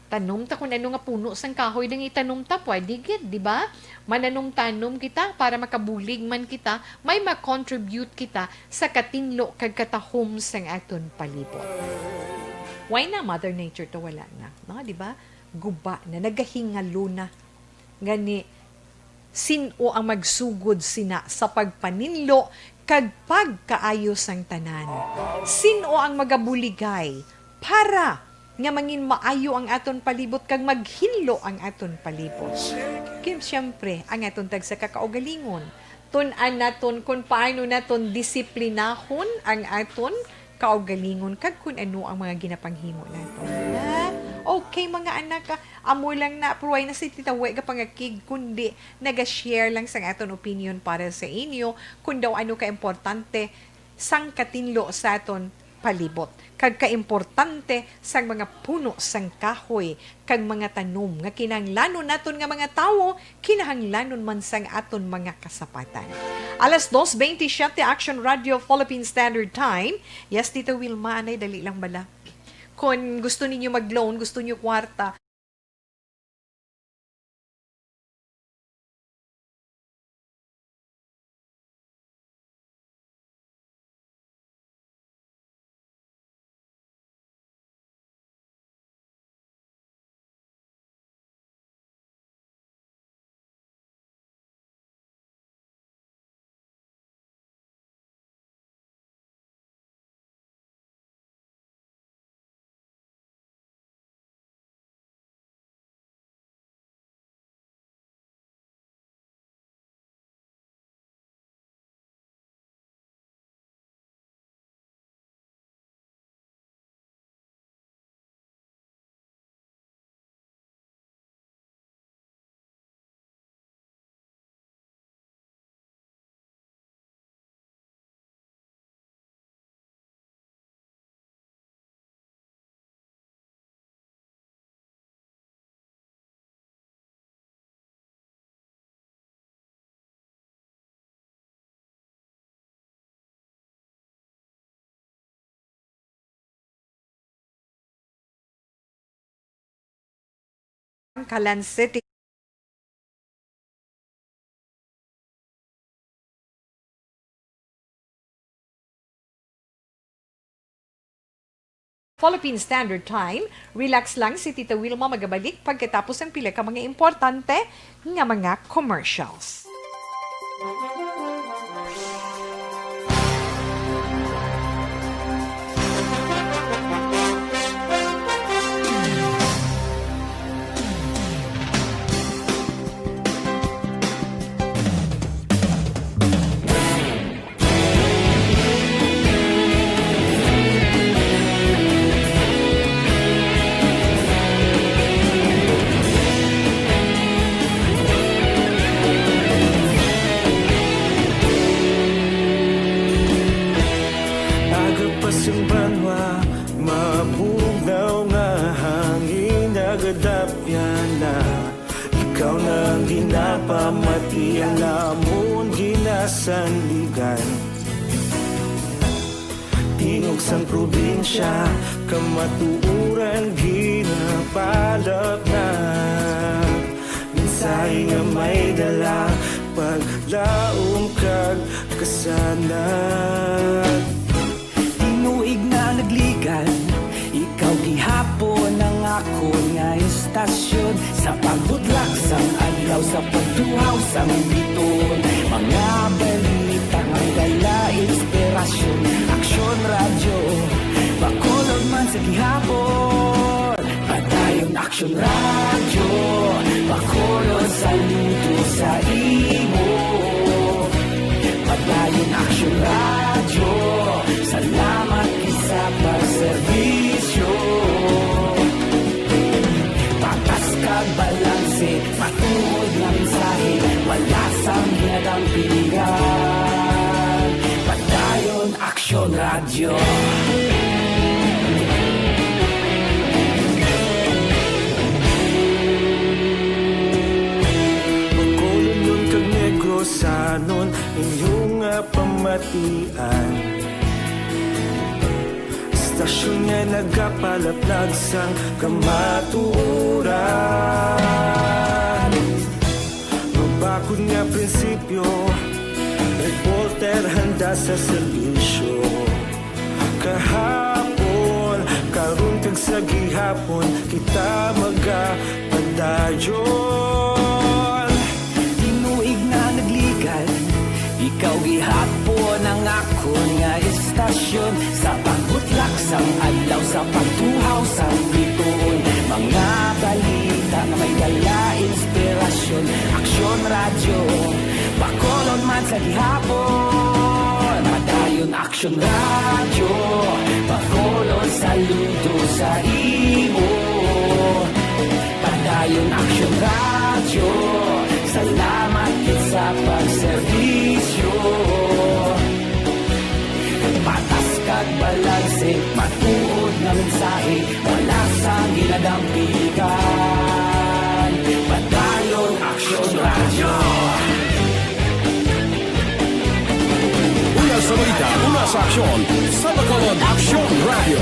Tanom ta kung ano nga puno sang kahoy nang itanom ta, pwede gid, di ba? Mananom-tanom kita para makabulig man kita, may ma-contribute kita sa katinlo kag katahom sang aton palibot. Why na Mother Nature to wala na? No, di ba? Guba na, nagahingalo na. Gani, sino ang magsugod sina sa pagpaninlo kag pagkaayos ang tanan? Sino ang magabuligay para nga mangin maayo ang aton palibot kag maghinlo ang aton palibot? Kim siyempre ang aton tag sa kakaugalingon. Tun-an naton kung paano naton disiplinahon ang aton kaugalingon kag kung ano ang mga ginapanghimo naton. Okay mga anak, amo lang na pruway na si Tita Wega pangakig kundi naga-share lang sang aton opinion para sa inyo kung daw ano ka-importante sang katinlo sa aton palibot. Kag ka-importante sang mga puno sang kahoy kag mga tanom nga kinahanglanon naton nga mga tawo, kinahanglanon man sang aton mga kasapatan. Alas 2:27 Action Radio Philippine Standard Time. Yes, Tita Wilma, anay dali lang bala. Kung gusto ninyo mag-loan, gusto niyo kwarta, Kalan City. Philippine Standard Time, relax lang si Tita Wilma magabalik pagkatapos ng pila ka mga importante nga mga commercials. Ikaw nang ginapamati ang lamon ginasandigan. Tingog sang probinsya kamatuuran ginapalak na. Minsay nga may dala paglaom kag kasanag. Tinuig na nagligan, ikaw gihapon ang ako nga istasyon. Sa pagbudlak sang adlaw, sa pagtuhaw sang biton, mga balita nga dala inspirasyon. Aksyon radyo, bakulog man sa gihapon. Padayon Aksyon radyo, bakulog sa luto sa imo. Padayon Aksyon radyo, salamat isa pagserbisyo. Patas kag balanse, matuod na mensahe, wala sang ginadang pilihan. Padayon Aksyon radyo. Bacolod kag Negrosanon, inyong pamatian. istasyon nga'y nagkapalaplag sang kamatuuran. Mabakod nga prinsipyo, reporter handa sa serbisyo. Kahapon, karun kag sa gihapon, kita magapadayon. Tinuig na nagligan, ikaw gihapon ang akon nga istasyon. Sa pagbutlak sang adlaw, sa pagtuhaw sang bituon, mga balita na may dala inspirasyon. Aksyon radyo, Bacolod man sa gihapon. Padayon Aksyon radyo, Bacolod saludo sa imo. Padayon Aksyon radyo, salamat kit sa pagserbisyo. Patas kag balanse, matuod na mensahe, wala sa ginadampigan. Padayon Aksyon radyo. Una sa balita, una sa aksyon, sa Bacolod Aksyon Radio.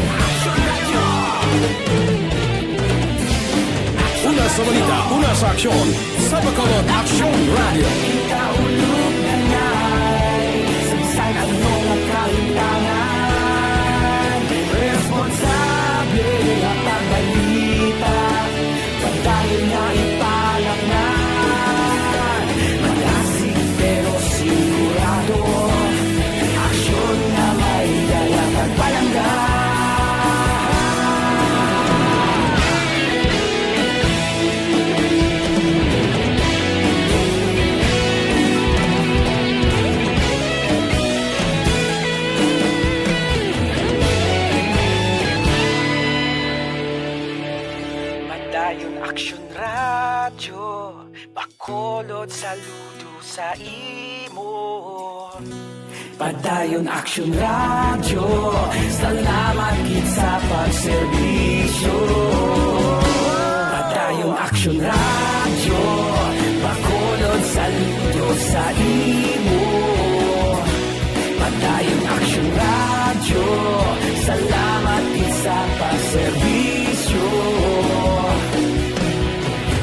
Una sa balita, una sa aksyon, sa Bacolod Aksyon Radio. Kaulog na ngay, sagsay ang mga kalintangan. Responsable ang pagbalita, pagdayon na ipalaknan. Magasig pero sigurado, aksyon na may dalang pagpalanggan. Padayon Aksyon radyo, Bacolod saludo sa imo. Padayon Aksyon radyo, salamat kit sa pagserbisyo. Padayon Aksyon radyo, Bacolod saludo sa imo. Padayon Aksyon radyo, salamat kit sa pagserbisyo.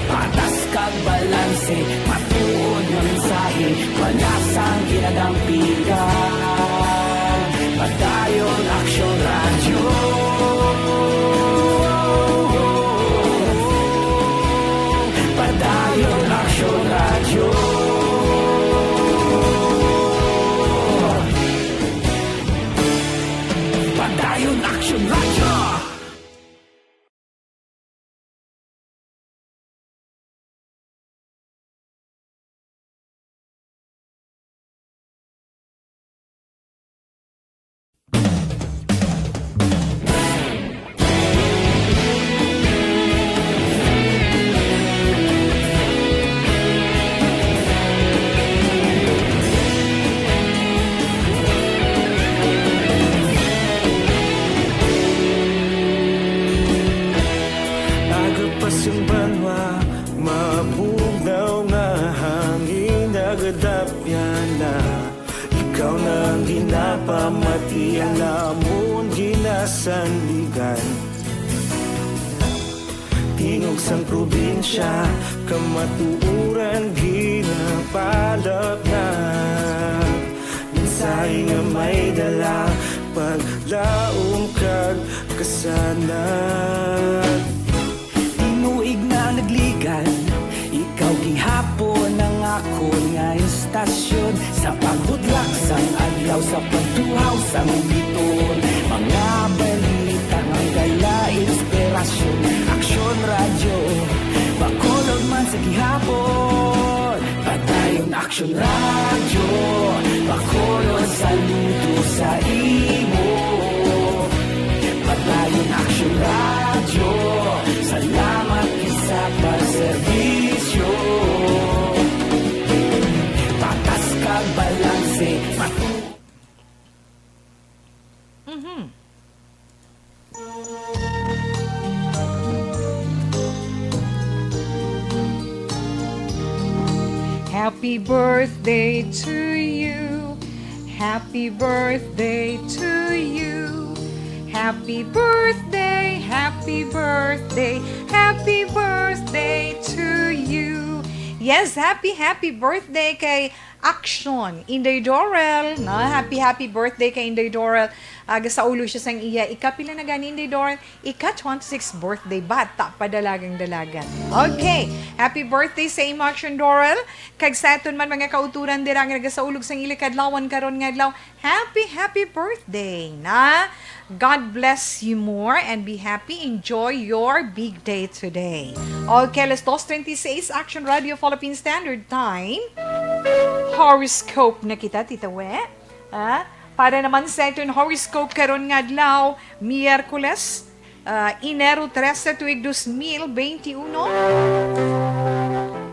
Patas kag balanse, matuod na mensahe, wala sang ginadampigan. Padayon Aksyon radyo. Padayon Aksyon radyo. Padayon Aksyon radyo. Agapas yung banwa, mabugnaw nga hangin nagadapyan na. Ikaw na ang ginapamatian, lamon ginasandigan. Tingog sang probinsya, kamatuuran ginapalap na. Mensahe nga may dala, paglaom kag kasanan. Tinuig na nagligan, ikaw gihapon ang akon nga istasyon. Sa pagbudlak sang adlaw, sa pagtuhaw sang biton, mga balita nga gala inspirasyon. Aksyon radyo, Bacolod man sa gihapon. Padayon Aksyon radyo, Bacolod saludo sa imo. Padayon Aksyon radyo, salamat sa pagserbisyo. Patas kag balanse, Happy birthday to you. Happy birthday to you. Happy birthday, happy birthday, happy birthday to you. Yes, happy birthday kay Action, Inday Dorel. No? Happy birthday kay Inday Dorel. Aga sa ulo siya sang iya. Ikapila na gani Inday Dorel. Ika-26 birthday. Bata pa dalagang-dalagan. Okay. Happy birthday sa imo Action Dorel. Kag sa aton man mga kauturan dira nga naga sa ulog sang ilikadlawan karon nga adlaw. Happy birthday na. God bless you more and be happy. Enjoy your big day today. Okay, let's 2:26 Action Radio Philippine Standard Time. Horoscope na kita, Tita We. Para naman sa itong horoscope karon nga adlaw, Miyerkules, Enero 13 tuig 2021.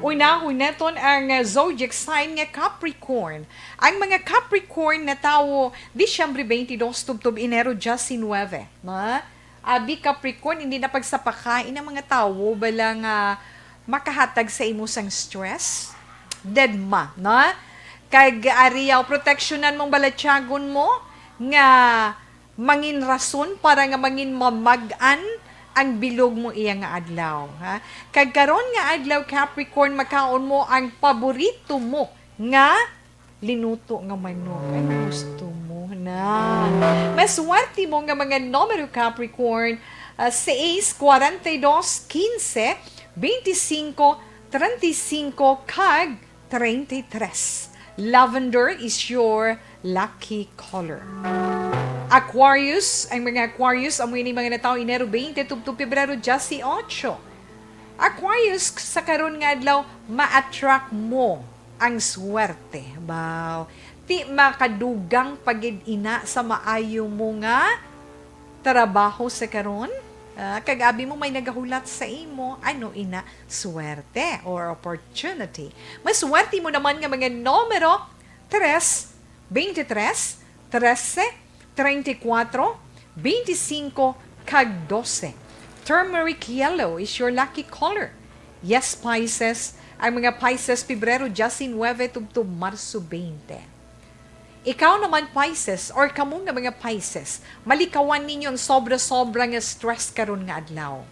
Unahon naton ang zodiac sign nga Capricorn. Ang mga Capricorn na tao, Disyembre 22, tubtob Enero 19. Abi Capricorn, hindi na pagsapakain ng mga tao balang makahatag sa imo sang stress. Deadma, na? Kag ariyaw, proteksyonan mong balatyagon mo nga mangin rason para nga mangin mamagan ang bilog mo iya nga adlaw. Ha? Kag karon nga adlaw Capricorn, makaon mo ang paborito mo nga linuto nga manok. Ay, gusto mo na. Maswerte mo nga mga numero Capricorn, 6, 42, 15, 25, 35, kag 33. Lavender is your lucky color. Aquarius, ang mga Aquarius, amoy ni mga natao Enero 20, tubtub Pebrero 18. Aquarius, sa karon nga adlaw, ma-attract mo ang swerte. Wow. Ti makadugang pagid-ina sa maayo mo nga trabaho sa karon. Kagabi mo may nagahulat sa imo, ano ina, swerte or opportunity. Maswerte mo naman nga mga numero 3, 23, 13, 34, 25, kag 12. Turmeric yellow is your lucky color. Yes, Pisces. Ang mga Pisces, Pebrero 19, tubtub Marso 20. Ikaw naman Pisces or kamong nga mga Pisces, malikawan ninyo ang sobra-sobra nga stress karon nga adlaw.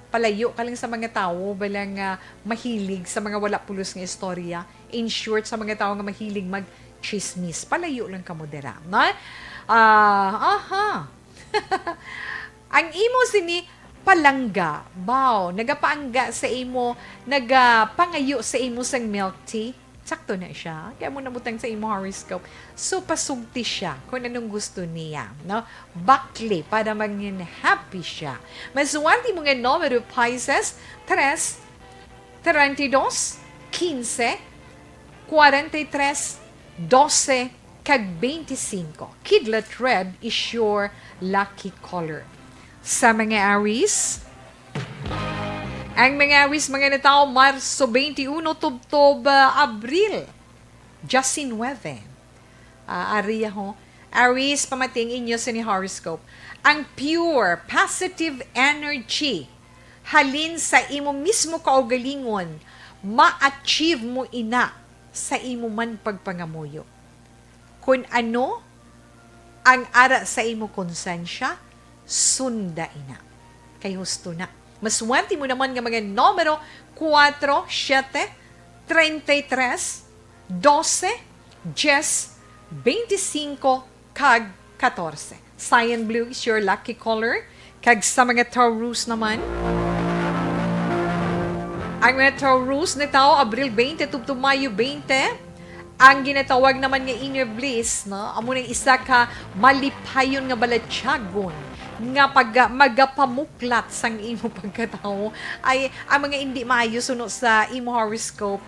Palayo ka lang sa mga tao balang mahilig sa mga wala pulos nga istorya. In short, sa mga tao nga mahilig mag-chismis. Palayo lang ka mo dira. Ang imo sini palangga. Wow, nagapaangga sa imo, nagapangayo sa imo sang milk tea. Sakto na siya. Kaya mo nabutang sa imo horoscope. So, pasugti siya kung anong gusto niya. No? Bakli para maging happy siya. Maswerte mo nga numero Pisces, 3, 32, 15, 43, 12, kag 25. Kidlat red is your lucky color. Sa mga Aries, ang mga Aries, mga natao, Marso 21, tubtob Abril 19. Ariya ho. Aries, pamating inyo sa ni horoscope. Ang pure, positive energy, halin sa imo mismo kaugalingon, ma-achieve mo ina sa imo man pagpangamuyo. Kung ano ang ara sa imo konsensya, sunda ina. Kay husto na. Maswerte mo naman nga mga numero 4, 7, 33, 12, 10, 25, kag 14. Cyan blue is your lucky color. Kag sa mga Taurus naman, ang mga Taurus na tao, Abril 20, tubtub Mayo 20, ang ginatawag naman nga inner bliss, no? Amo nang isa ka malipayon nga balatyagon nga pag magapamuklat sang imo pagkatao ay ang mga hindi maayo suno sa imo horoscope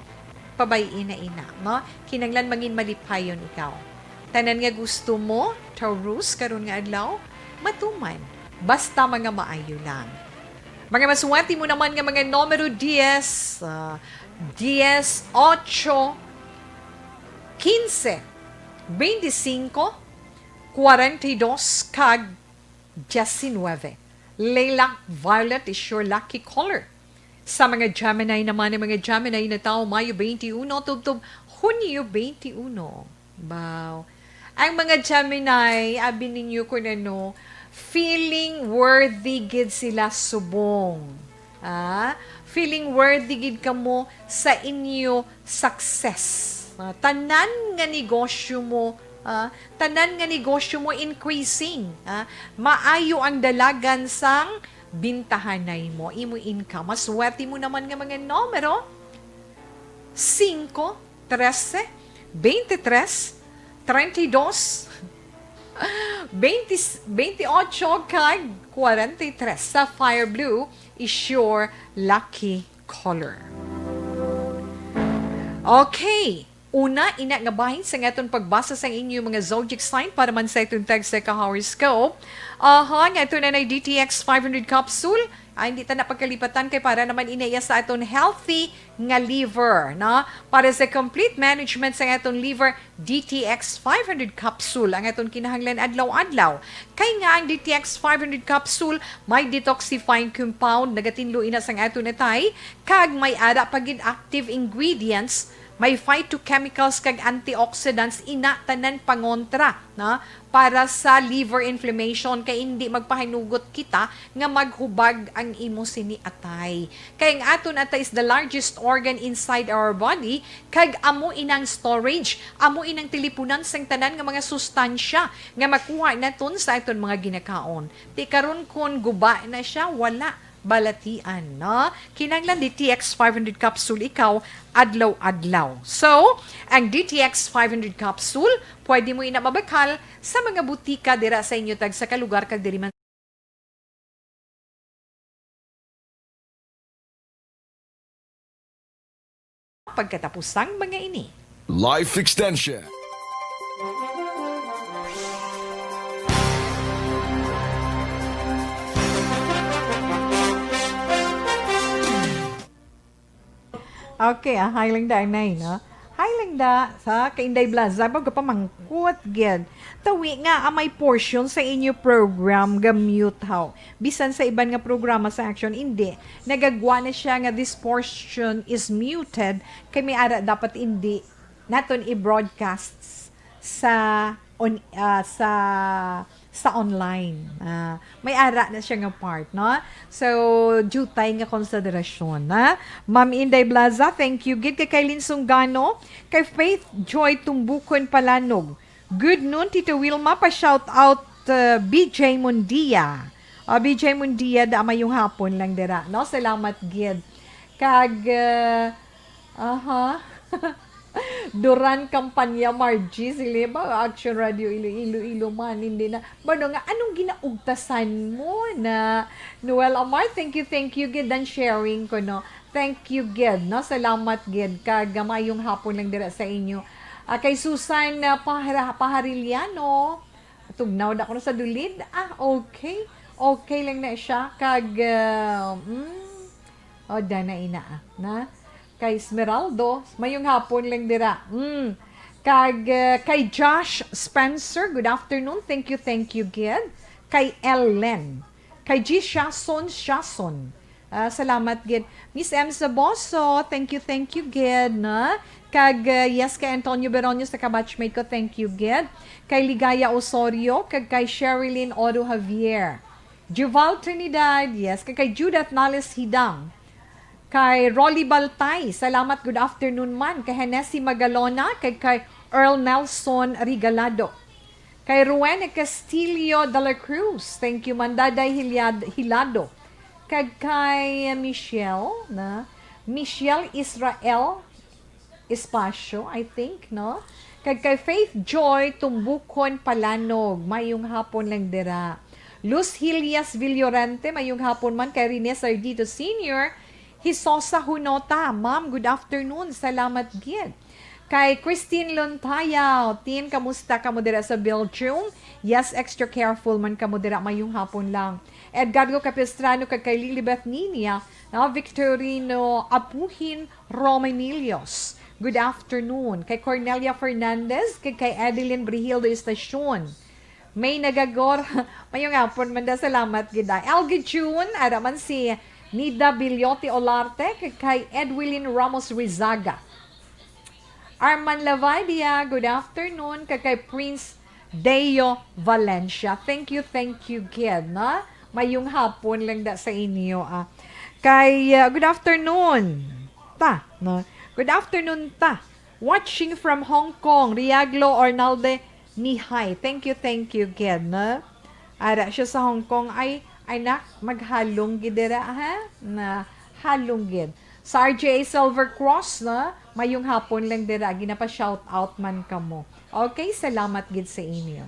pabayin na ina, no? Kinanglan mangin malipayon ikaw. Tanan nga gusto mo, Taurus, karon nga adlaw, matuman. Basta mga maayo lang. Mga maswerte mo naman nga mga numero 10, 10, 8, 15, 25, 42, kag 19. Lilac violet is your lucky color. Sa mga Gemini naman, mga Gemini na tao, Mayo 21, tubtub Hunyo 21. Wow. Ang mga Gemini, abi ninyo kung ano, feeling worthy gid sila subong. Feeling worthy gid kamo sa inyo success. Tanan nga negosyo mo, increasing. Maayo ang dalagan sang bintahanay mo, imo income. Maswerte mo naman nga mga numero. 5, 13, 23, 32, 28 kag 43. Sapphire blue is your lucky color. Okay. Una, ina nga bahin sa ngaton pagbasa sa inyo mga zodiac sign para man sa itong tag sa ka-horoscope. Nga ito na DTX 500 capsule. Hindi ta na pagkalipatan kay para naman inaya sa aton healthy nga liver. Na? Para sa complete management sa aton liver, DTX 500 capsule ang aton kinahanglan adlaw-adlaw. Kay nga ang DTX 500 capsule may detoxifying compound nagatinluin na sa aton natay kag may ara pagid active ingredients, may phytochemicals kag antioxidants ina tanan pangontra na para sa liver inflammation kay hindi magpahinugot kita nga maghubag ang imo siniatay. Kay ang aton atay is the largest organ inside our body kag amo inang storage, amo inang tilipunan sang tanan nga mga sustansya nga makuha naton sa aton mga ginakaon. Ti karon kun guba na siya, wala balatian, no? Kinanglan DTX 500 capsule ikaw adlaw-adlaw. So, ang DTX 500 capsule, pwede mo ina mabakal sa mga butika dira sa inyo tag sa kalugar kag diri man pagkatapusang mga ini. Life Extension. Okay, hi lang da nay, no? Hi lang da sa Kainday Plaza bago pa mangkut gid. Tawi nga amay portion sa inyo program ga mute how. Bisan sa iban nga programa sa Action hindi. Nagagwa na siya nga this portion is muted kay may ara dapat hindi naton i-broadcast sa online. May ara na siya nga part, no? So, jutay nga konsiderasyon, na? Ma'am Inday Blaza, thank you. Gid kay Linsong Gano, kay Faith Joy Tumbukon Palanog. Good noon, Tito Wilma, pa-shout out BJ Mundia. BJ Mundia, da mayong hapon lang dira, no? Salamat, gid. Kag, Duran kampanya Margie sila ba Action Radio Iloilo man hindi na bano nga anong ginaugtasan mo na Noel Amar, thank you gid dan sharing ko, no, thank you gid, no, salamat gid kag mayong hapon lang dira sa inyo. Kay Susan Pahariliano, tugnaw na ko sa dulid, okay lang na siya kag dana ina na kay Esmeraldo, mayong hapon lang dira. Kay Josh Spencer, good afternoon. Thank you, gid. Kay Ellen. Kay G. Shason. Salamat, gid. Miss M. Saboso, thank you, gid. Na? Kag, yes, kay Antonio Beronio sa kabatchmate ko, thank you, gid. Kay Ligaya Osorio, kag kay Sherilyn Oro Javier. Juval Trinidad, yes. Kay Judith Nales Hidang. Kay Rolly Baltay, salamat, good afternoon man. Kay Hennessy Magalona, kay Earl Nelson Rigalado. Kay Ruene Castillo de la Cruz, thank you man. Daday Hilado. Kay Michelle Israel Espacio, I think, no? Kay Faith Joy Tumbukon Palanog, mayong hapon lang dira. Luz Hilias Villorente, mayong hapon man. Kay Rene Sardito Sr., Hisosa Hunota, ma'am, good afternoon. Salamat gid. Kay Christine Lontayaw, Tin, kamusta ka mo dira sa Belgium? Yes, extra careful man ka mo dira mayong hapon lang. Edgardo Capistrano kay Lilibeth Ninia, na Victorino Apuhin Romanilios. Good afternoon. Kay Cornelia Fernandez, kay Adeline Brihildo Estacion. May nagagor, mayong hapon man da, salamat gid. Elgie June, araman si Nida Bilyote Olarte, kay Edwilin Ramos Rizaga. Arman Lavadia, good afternoon. Kay Prince Deo Valencia. Thank you, kid, na? Mayong hapon lang da sa inyo. Good afternoon, ta, no? Good afternoon, ta. Watching from Hong Kong, Riaglo Ornalde Nihay. Thank you, kid, na? Ara siya sa Hong Kong ay nak, maghalong gidera, ha? Na halong gid. Sa RJA Silver Cross, na? Mayong hapon lang dira, ginapa shout out man kamo. Okay, salamat gid sa inyo.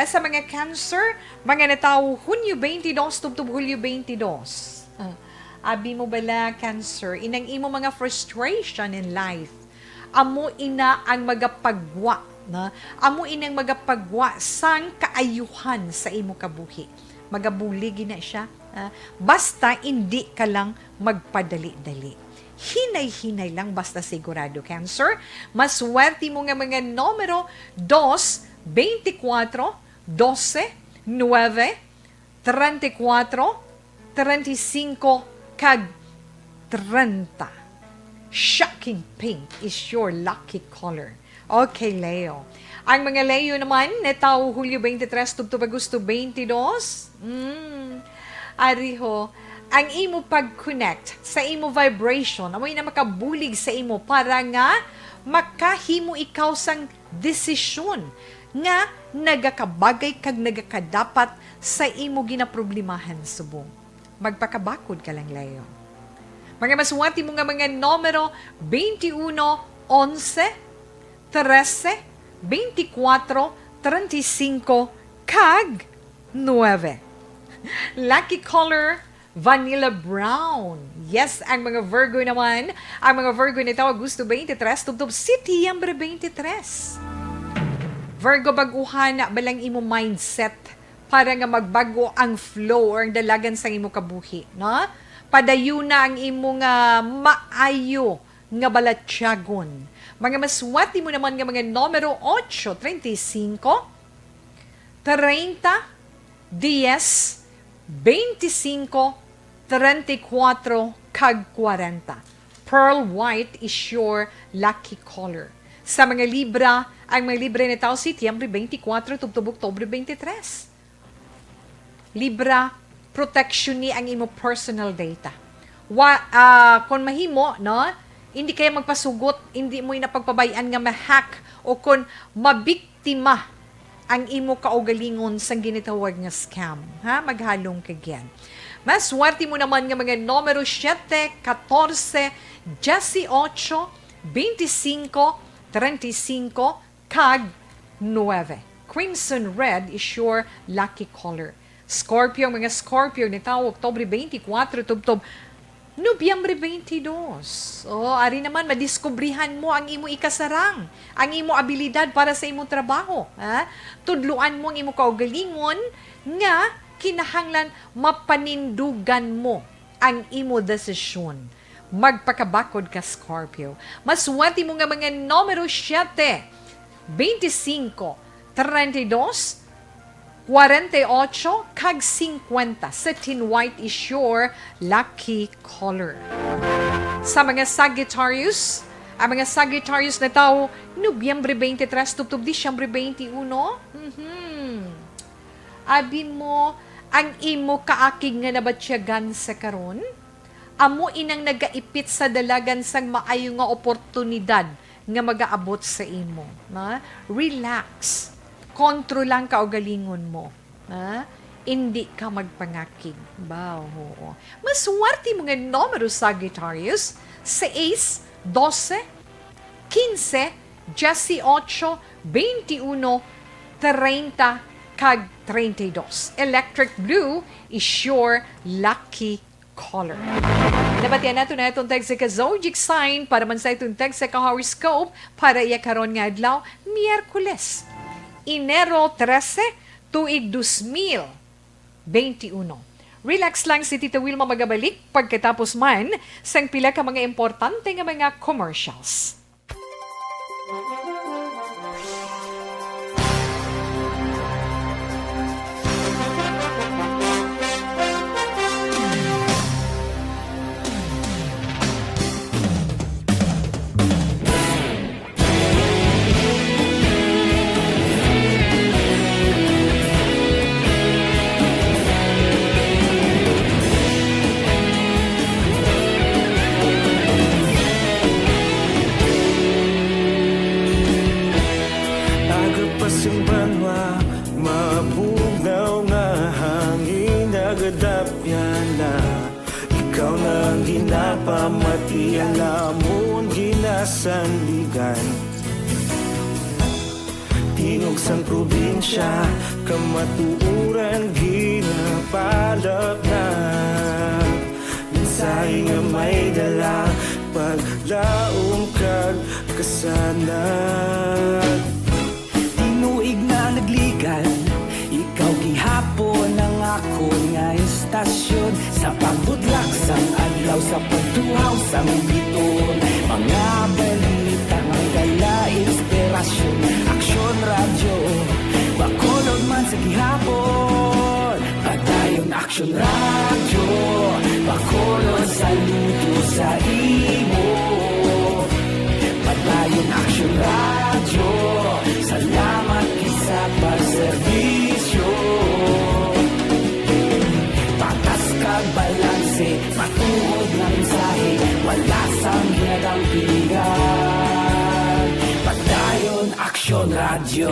Sa mga cancer, mga natawo Hunyo 22 tubtub Hulyo 22. Abi mo bala cancer, inang imo mga frustration in life. Amo ina ang magapagwa, na? Amo inang magapagwa sang kaayuhan sa imo kabuhi. Magabulig na siya. Basta hindi ka lang magpadali-dali. Hinay-hinay lang basta sigurado cancer. Maswerte mo nga mga numero 2, 24, 12, 9, 34, 35, kag 30. Shocking pink is your lucky color. Okay, Leo. Ang mga Leo naman, netaw Hulyo 23, tubtub Agosto 22. Ariho, ang imo pag-connect sa imo vibration, amoy na makabulig sa imo para nga makahimo ikaw sang desisyon nga nagakabagay kag nagakadapat sa imo ginaproblemahan subong. Magpakabakod ka lang, Leo. Mga maswati mo nga mga numero 21, 11, 13, 24, 35, kag 9. Lucky color, vanilla brown. Yes, ang mga Virgo naman, ang mga Virgo nito, Agosto 23, tubtub Setyembre 23. Virgo, baguhan na balang imo mindset para nga magbago ang flow or ang dalagan sa imo kabuhi, no? Padayon na ang imo nga maayo nga Balatyagon. Mga maswati mo naman nga mga numero 8, 35, 30, 10, 25, 34, kag 40. Pearl white is your lucky color. Sa mga Libra, ang mga Libra na tao, Setyembre 24, tubtub Oktubre 23. Libra, protection ni ang imo personal data. Kung mahimo, no, hindi kaya magpasugot, hindi mo inapagpabayaan nga ma-hack o kung mabiktima ang imo kaugalingon sa ginitawag nga scam. Ha? Maghalong kagyan. Mas swerte mo naman nga mga numero 7, 14, 18, 25, 35, kag 9. Crimson red is your lucky color. Scorpio, mga Scorpio, nitaw Oktubre 24, tubtob Nobyembre 22. Ari naman, madiskubrihan mo ang imo ikasarang, ang imo abilidad para sa imo trabaho. Ha? Tudluan mo ang imo kaugalingon nga kinahanglan mapanindugan mo ang imo desisyon. Magpakabakod ka, Scorpio. Maswerte mo nga mga numero 7, 25, 32, 48, kag 50. Satin white is your lucky color. Sa mga Sagittarius, ang mga Sagittarius na tao, Nobyembre 23, tubtub Disyembre 21. Abi mo, ang imo kaakig nga nabatsyagan sa karon, amo inang nagaipit sa dalagan sang maayo nga oportunidad nga magaabot sa imo. Na? Relax. Kontrol lang kaugalingon mo. Ha? Hindi ka magpangakig. Oo. Maswerte mga numero Sagittarius, 6, 12, 15, 18, 21, 30, kag 32. Electric blue is your lucky color. Nabatian nato na itong text sa zodiac sign para man sa itong text sa horoscope para iya karon nga adlaw, Miyerkules. Enero 13, tuig 2021. Relax lang si Tita Wilma magabalik pagkatapos man sang pila ka mga importante nga mga commercials. Pamatian namon ginasandigan Tinog sang probinsya kamatuuran ginapalap na Minsay nga may dala paglaom kag kasanag Tinuig na nagligan ikaw gihapon ang ako nga istasyon Sa pagbutlak sang adlaw sa pagtuhaw sang biton Mga balita nga dala inspirasyon Aksyon radyo Bakolod man sa gihapon Padayon Aksyon radyo Bakolod sa luto sa imo Padayon Aksyon radyo Salamat kisa pagserbisyo Patas kag balanse Matuod na mensahe Wala sang ginadang pilihan Pagdayon Aksyon Radio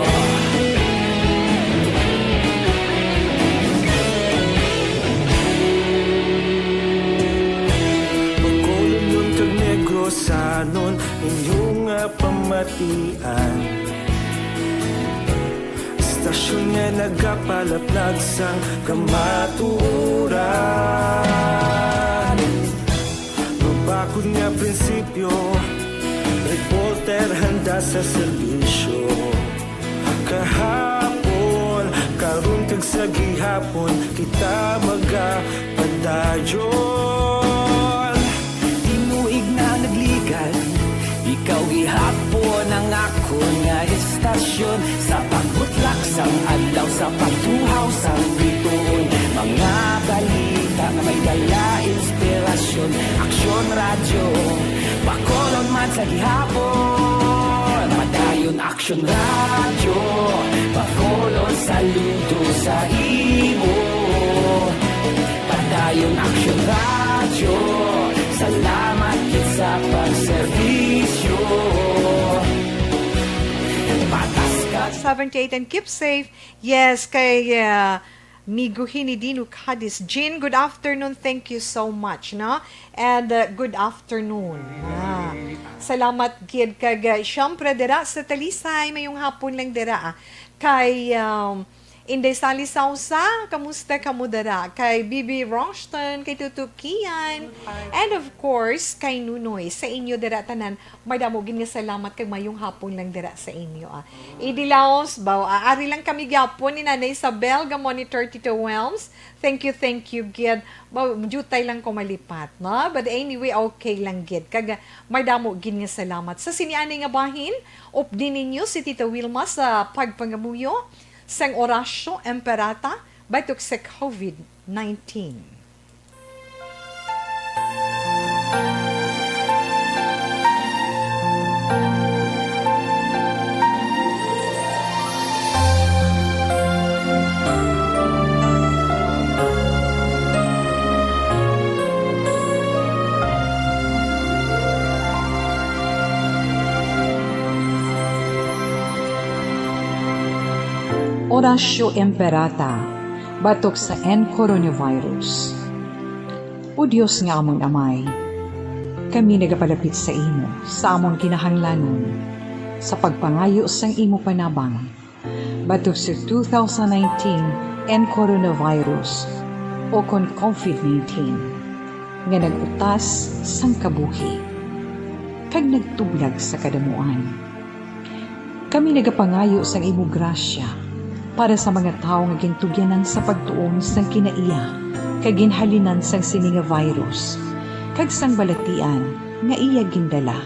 Pagkulong nun kag negros sanon Inyong pamatian Stasyon nga nagapalaplag sang kamaturan Mabakod nga prinsipyo Reporter handa sa serbisyo Kahapon, karuntag sa gihapon Kita magapadayon Tinuig na nagligan Ikaw gihapon ang ako nga estasyon, sa pagbutlak sang adlaw, sa pagtuhaw sang bituon. Mga balita na may dala inspirasyon, Aksyon Radyo Bacolod man sa gihapon. Padayon Aksyon Radyo Bacolod, saludo sa imo. Padayon Aksyon Radyo, salamat kit sa pagserbisyo. Patas ka 78 and keep safe. Yes, kay Migo Hinidino Cadiz. Jean, good afternoon. Thank you so much, no? And good afternoon. Salamat gid kag syempre dira sa Talisay mayong hapon lang dira. Kay Inday Sally Sausa, kamusta ka mo dara? Kay Bibi Ronston, kay Tutu Kian, and of course, kay Nunoy, sa inyo dara tanan, madamogin nga salamat kay mayong hapon lang dara sa inyo. Idilaos, ari lang kami gyapon ni Nanay Isabel, gamon ni 32 Welms. Thank you, Gid. Jutay lang ko malipat, no? But anyway, okay lang, Gid. Kag madamogin nga salamat. Sa sinianay nga bahin, updin ninyo si Tita Wilma sa pagpangamuyo sang Orasyo Emperata batok sa COVID-19. Orasyo Emperata, batok sa coronavirus. O Diyos nga among amay, kami nagapalapit sa imo, sa among kinahanglanon, sa pagpangayo sang imo panabang, batok sa 2019 coronavirus o kon COVID-19, nga nagutas sang kabuhi, kag nagtublag sa kadamuan. Kami nagapangayo sang imo grasya, para sa mga tao nga gintugyanan sa pagtuon sang kinaiya kag ginhalinan sang sini nga virus kag sang balatian nga iya gindala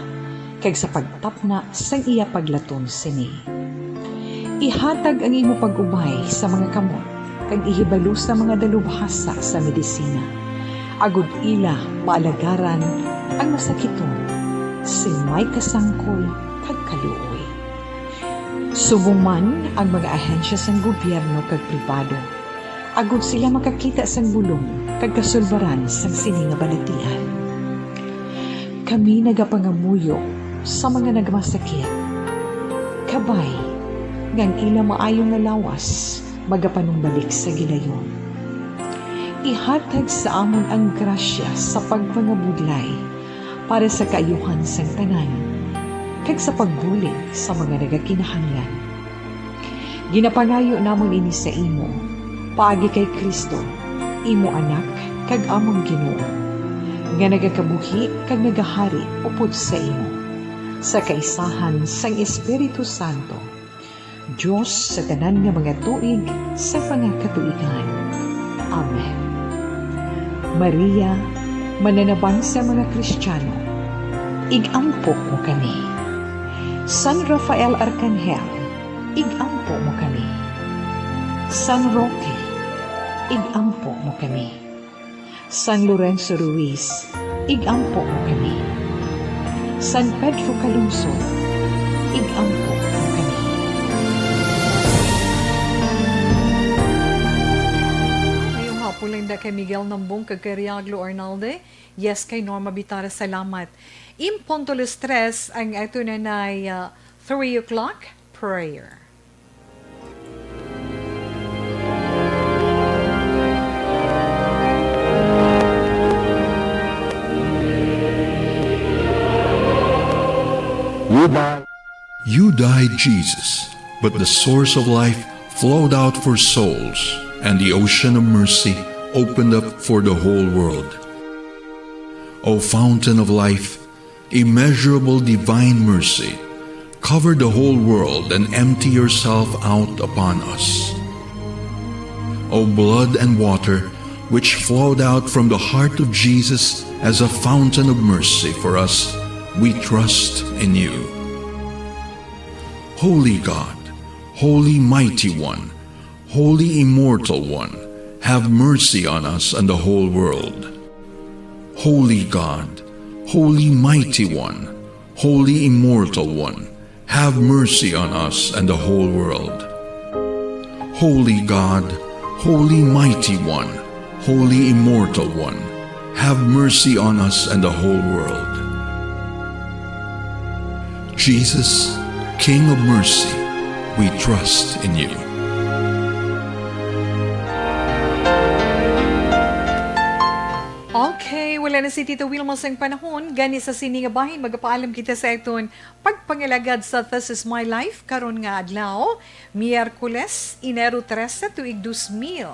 kag sa pagtapna sang iya paglaton sini. Ihatag ang imo pag-ubay sa mga kamot kag ihibalo sa mga dalubhasa sa medisina. Agud ila maalagaran ang masakiton si may kasangkol kag kaluoy. Subong man ang mga ahensya sang gobyerno kag pribado, agud sila makakita sang bulong kag kasulbaran sang sini nga balatian. Kami nagapangamuyo sa mga nagmasakit, kabay ngang ila maayong nga lawas magapanumbalik sa gilayon. Ihatag sa amon ang grasya sa pagpangabudlay para sa kaayuhan sang tanan kag sa pagbulig sa mga nagakinahanglan. Ginapangayo namon ini sa imo, paagi kay Kristo, imo anak kag among Ginoo, nga nagakabuhi kag nagahari upod sa imo, sa kaisahan sang Espiritu Santo, Diyos sa tanan nga mga tuig sa pangakatuigan. Amen. Maria, mananabang sa mga Kristiyano, igampo mo kami. San Rafael Arcangel, igampo mo kami. San Roque, igampo mo kami. San Lorenzo Ruiz, igampo mo kami. San Pedro Calungsod, igampo mo kami. Ngayong hapon lang da kay Miguel Nambong kag kay Riaglo Arnalde. Yes, kay Norma Bitara, salamat. Impunto los 3 ang ito na 3 o'clock prayer. You died, Jesus, but the source of life flowed out for souls, and the ocean of mercy opened up for the whole world. O fountain of life, immeasurable divine mercy, cover the whole world and empty yourself out upon us. O blood and water, which flowed out from the heart of Jesus as a fountain of mercy for us, we trust in you. Holy God, Holy Mighty One, Holy Immortal One, have mercy on us and the whole world. Holy God, Holy Mighty One, Holy Immortal One, have mercy on us and the whole world. Holy God, Holy Mighty One, Holy Immortal One, have mercy on us and the whole world. Jesus, King of mercy, we trust in you. Okay, wala na si Tito Wilma sa panahon. Gani sa siningabahin, magpaalam kita sa iton pagpangalagad sa This Is My Life, karon nga adlaw, Miyerkules, Enero 13, tuig 2021.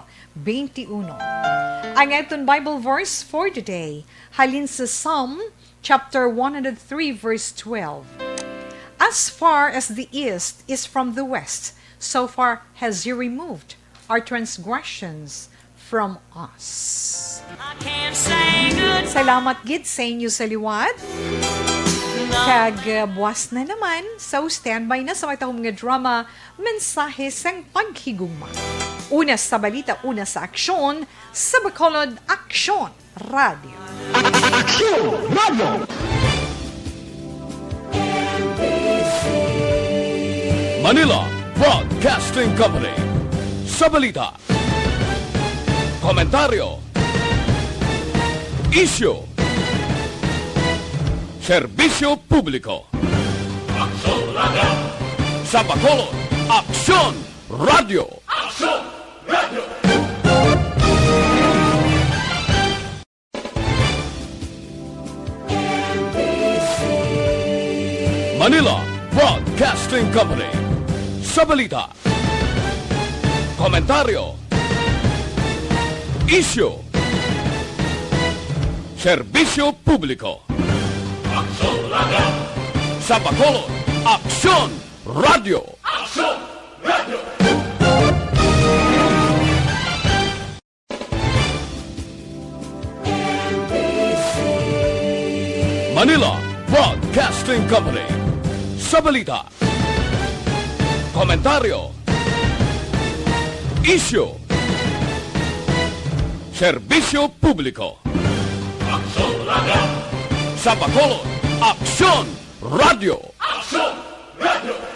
Ang iton Bible verse for today, halin sa Psalm chapter 103, verse 12. As far as the east is from the west, so far has He removed our transgressions from us. Salamat gid sa inyo sa liwat. Kag buwas na naman, so standby na sa matahong nga drama, mensahe sang paghigugma. Una sa balita, una sa aksyon, sa Bacolod Aksyon Radio. Aksyon Radio! Manila Broadcasting Company. Sa balita, komentaryo, isyu, serbisyo publiko. Aksyon Radio! Sa Bacolod, Aksyon Radio. Aksyon Radio! Manila Broadcasting Company. Sa balita, komentaryo, isyu, serbisyo publiko. Aksyon Radio! Sa Bacolod, Aksyon Radio. Aksyon Radio! Manila Broadcasting Company. Sa balita, komentaryo, isyu, serbisyo publiko. Aksyon Radio! Sa Bacolod, Aksyon Radio. Aksyon Radio!